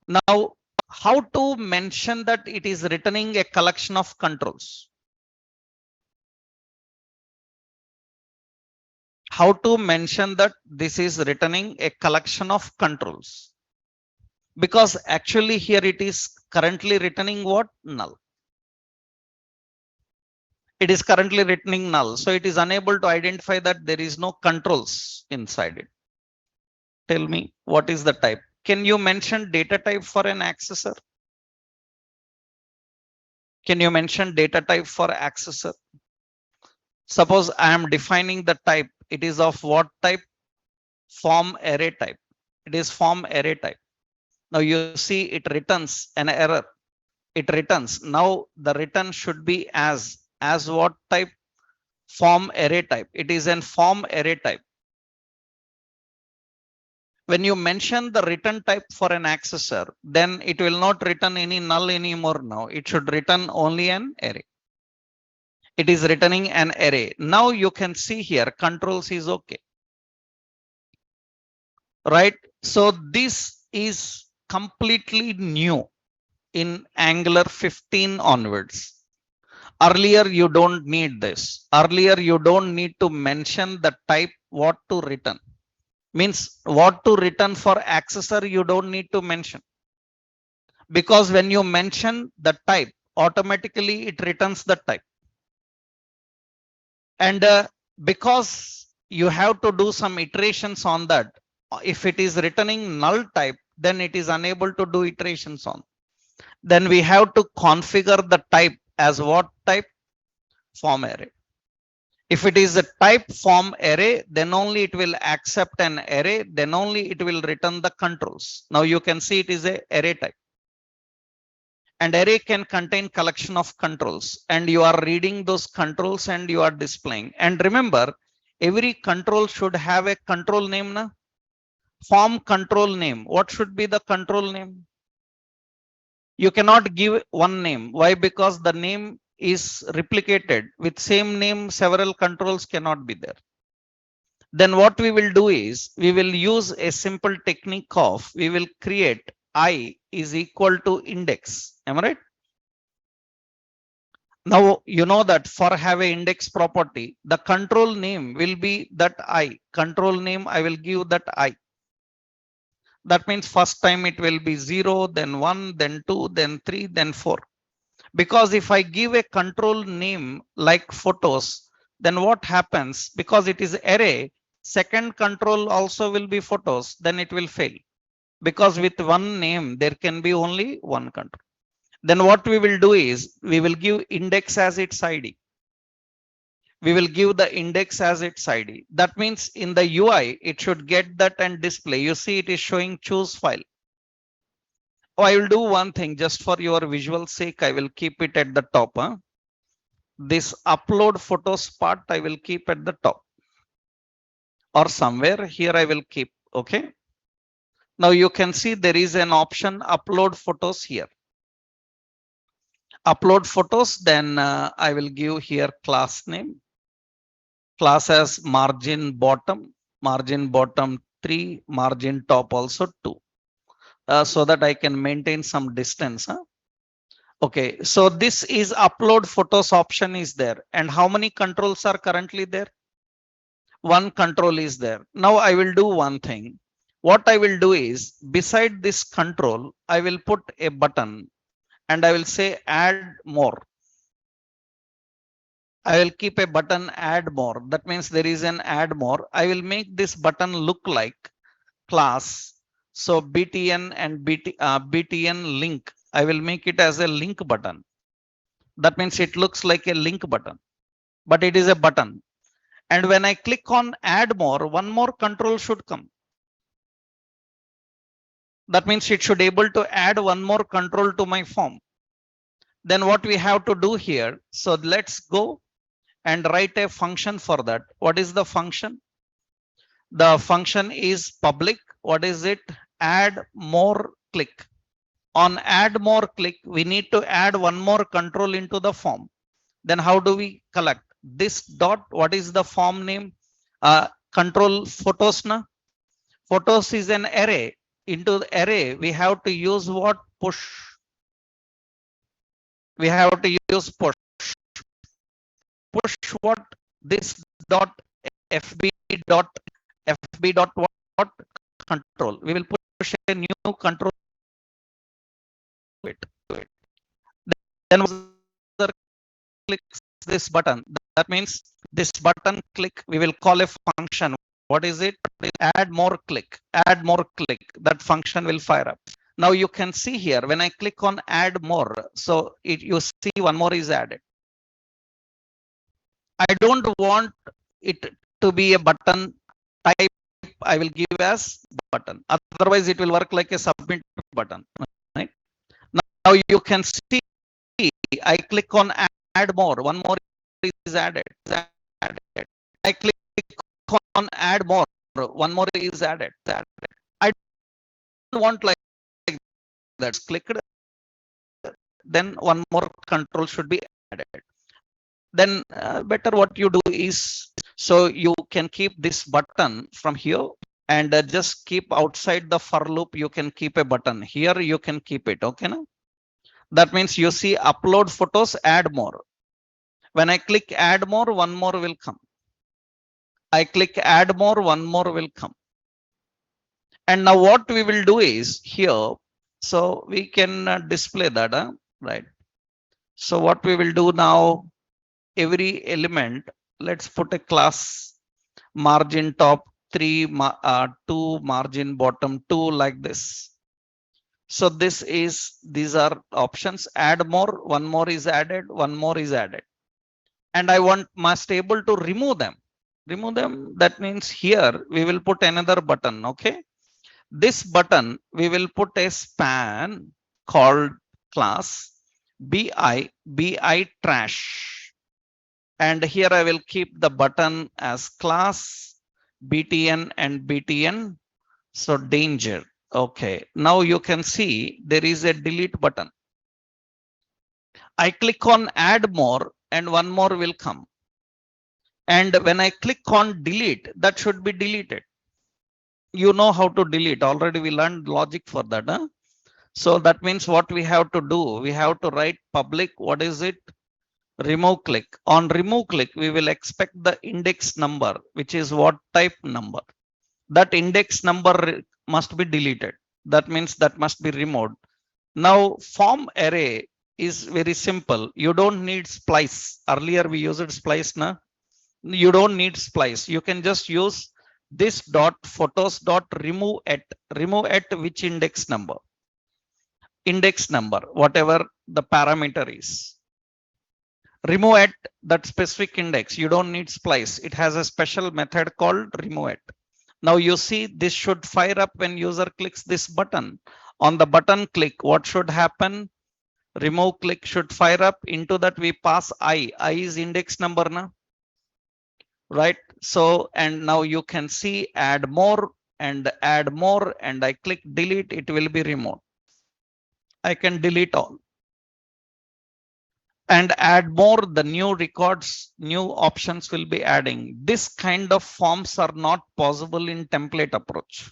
Now, how to mention that it is returning a collection of controls? How to mention that this is returning a collection of controls? Because actually here it is currently returning what? Null. It is currently returning null. So it is unable to identify that there is no controls inside it. Tell me, what is the type? Can you mention data type for an accessor? Can you mention data type for accessor? Suppose I am defining the type. It is of what type? Form array type. It is form array type. Now you see it returns an error. It returns. Now the return should be as what type? Form array type. It is an form array type. When you mention the return type for an accessor, then it will not return any null anymore now. It should return only an array. It is returning an array. Now you can see here controls is okay. Right? So this is completely new in Angular 15 onwards. Earlier, you don't need this. Earlier, you don't need to mention the type what to return. Means what to return for accessor, you don't need to mention. Because when you mention the type, automatically it returns the type. And because you have to do some iterations on that, if it is returning null type, then it is unable to do iterations on. Then we have to configure the type as what type? Form array. If it is a type form array, then only it will accept an array, then only it will return the controls. Now you can see it is a array type. And array can contain collection of controls, and you are reading those controls and you are displaying. And remember, every control should have a control name. Na? Form control name. What should be the control name? You cannot give one name. Why? Because the name is replicated. With same name, several controls cannot be there. Then what we will do is we will use a simple technique of we will create I is equal to index. Am I right? Now you know that for have a index property, the control name will be that I. Control name I will give that I. That means first time it will be 0, then 1, then 2, then 3, then 4. Because if I give a control name like photos, then what happens? Because it is array, second control also will be photos, then it will fail. Because with one name, there can be only one control. Then what we will do is we will give index as its ID. We will give the index as its ID. That means in the UI, it should get that and display. You see, it is showing choose file. Oh, I will do one thing just for your visual sake. I will keep it at the top. Huh? This upload photos part, I will keep at the top or somewhere here. I will keep. Okay. Now you can see there is an option upload photos here. Upload photos. Then I will give here class name. Class as margin bottom 3, margin top also 2. So that I can maintain some distance. Huh? Okay, so this is upload photos option is there. And how many controls are currently there? One control is there. Now I will do one thing. What I will do is beside this control, I will put a button and I will say add more. I will keep a button add more. That means there is an add more. I will make this button look like class. So BTN and BTN link. I will make it as a link button. That means it looks like a link button, but it is a button. And when I click on add more, one more control should come. That means it should able to add one more control to my form. Then what we have to do here. So let's go and write a function for that. What is the function? The function is public. What is it? Add more click. On add more click, we need to add one more control into the form. Then how do we collect this dot? What is the form name? Control photos na. Photos is an array. Into the array, we have to use what? Push. We have to use push. Push what? This dot fb dot fb dot what? Control. We will push a new control to it. Then user clicks this button. That means this button click, we will call a function. What is it? Add more click. Add more click. That function will fire up. Now you can see here when I click on add more, so you see one more is added. I don't want it to be a button type. I will give as button. Otherwise, it will work like a submit button. Right? Now you can see I click on add more. One more is added. I click on add more. One more is added. I don't want like that. Clicked. Then one more control should be added. Then better what you do is, so you can keep this button from here and just keep outside the for loop. You can keep a button here. You can keep it. Okay. Now that means you see upload photos, add more. When I click add more, one more will come. I click add more, one more will come. And now what we will do is here, so we can display that, right? So what we will do now, every element, let's put a class margin top 3, 2 margin bottom 2 like this. So these are options. Add more, one more is added, one more is added. And I must able to remove them. Remove them. That means here we will put another button. Okay. This button we will put a span called class bi trash. And here I will keep the button as class btn and btn. So danger. Okay. Now you can see there is a delete button. I click on add more and one more will come. And when I click on delete, that should be deleted. You know how to delete. Already we learned logic for that. Huh? So that means what we have to do, we have to write public. What is it? Remove click. On remove click, we will expect the index number, which is what type number. That index number must be deleted. That means that must be removed. Now form array is very simple. You don't need splice. Earlier we used splice. Na? You don't need splice. You can just use this dot photos dot remove at which index number, whatever the parameter is. Remove at that specific index. You don't need splice. It has a special method called remove at. Now you see this should fire up when user clicks this button. On the button click, what should happen? Remove click should fire up. Into that we pass I. I is index number na. Right? So, and now you can see add more and I click delete, it will be removed. I can delete all. And add more, the new records, new options will be adding. This kind of forms are not possible in template approach.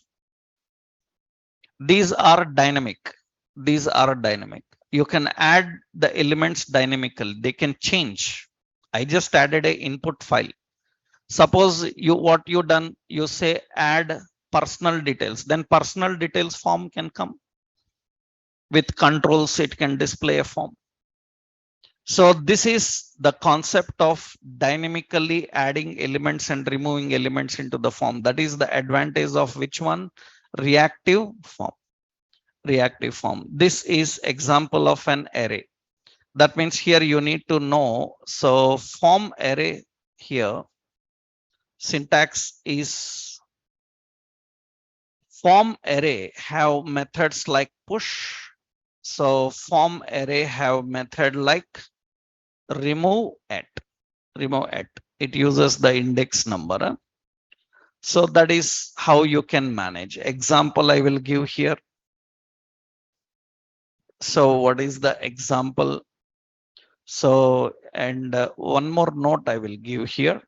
These are dynamic. You can add the elements dynamically. They can change. I just added a input file. Suppose what you done, you say add personal details, then personal details form can come. With controls, it can display a form. So this is the concept of dynamically adding elements and removing elements into the form. That is the advantage of which one? Reactive form. This is example of an array. That means here you need to know. So form array here, syntax is form array have methods like push. So form array have method like remove at. It uses the index number. So that is how you can manage. Example I will give here. So what is the example? So, and one more note I will give here.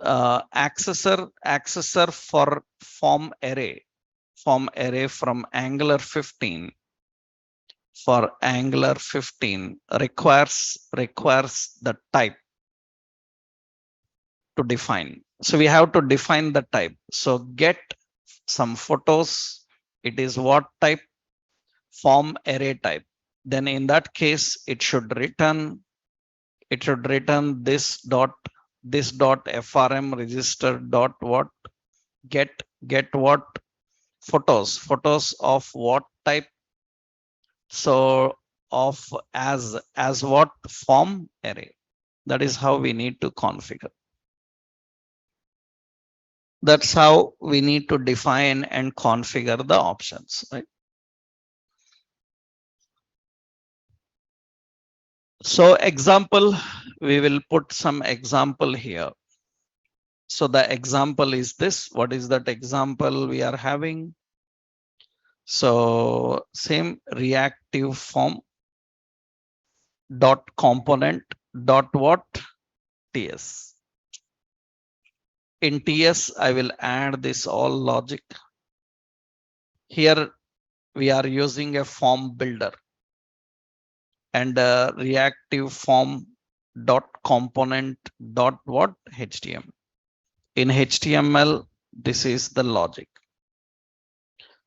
accessor for form array from Angular 15 requires the type to define. So we have to define the type. So get some photos. It is what type? Form array type. Then in that case, it should return this dot frm register dot what get what photos of what type. So of as what form array. That is how we need to configure. That's how we need to define and configure the options, right? So example, we will put some example here. So the example is this. What is that example we are having? So same reactive form dot component dot what ts. In ts, I will add this all logic. Here we are using a form builder and reactive form dot component dot what html. In html, this is the logic.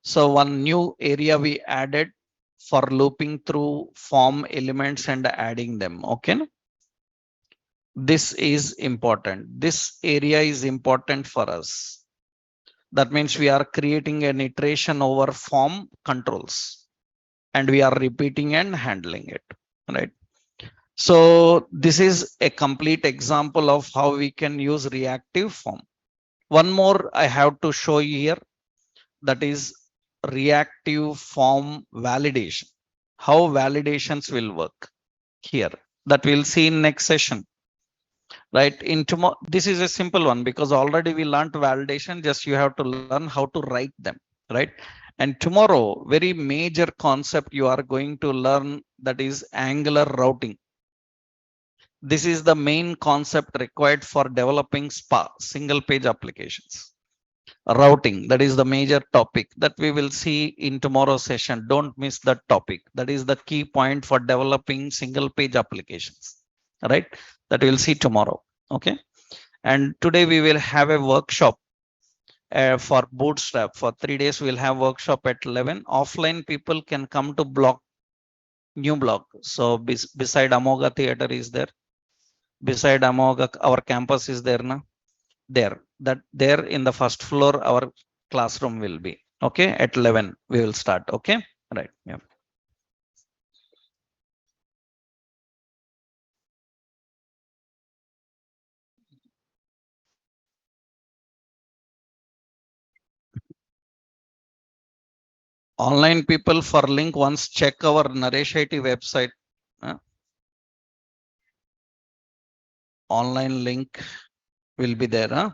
So one new area we added for looping through form elements and adding them. Okay. This is important. This area is important for us. That means we are creating an iteration over form controls and we are repeating and handling it, right? So this is a complete example of how we can use reactive form. One more I have to show you here, that is reactive form validation. How validations will work here, that we'll see in next session, right? In tomorrow, this is a simple one because already we learned validation. Just you have to learn how to write them, right? And tomorrow, very major concept you are going to learn, that is Angular routing. This is the main concept required for developing SPA, single page applications. Routing, that is the major topic that we will see in tomorrow's session. Don't miss that topic. That is the key point for developing single page applications, right? That we'll see tomorrow. Okay. And today we will have a workshop for Bootstrap. For 3 days, we'll have workshop at 11. Offline people can come to block, new block. So beside Amoga Theater is there. Beside Amoga, our campus is there now. There in the first floor, our classroom will be. Okay, at 11 we will start. Okay, right. Yeah. Online people, for link, once check our Naresh IT website. Online link will be there.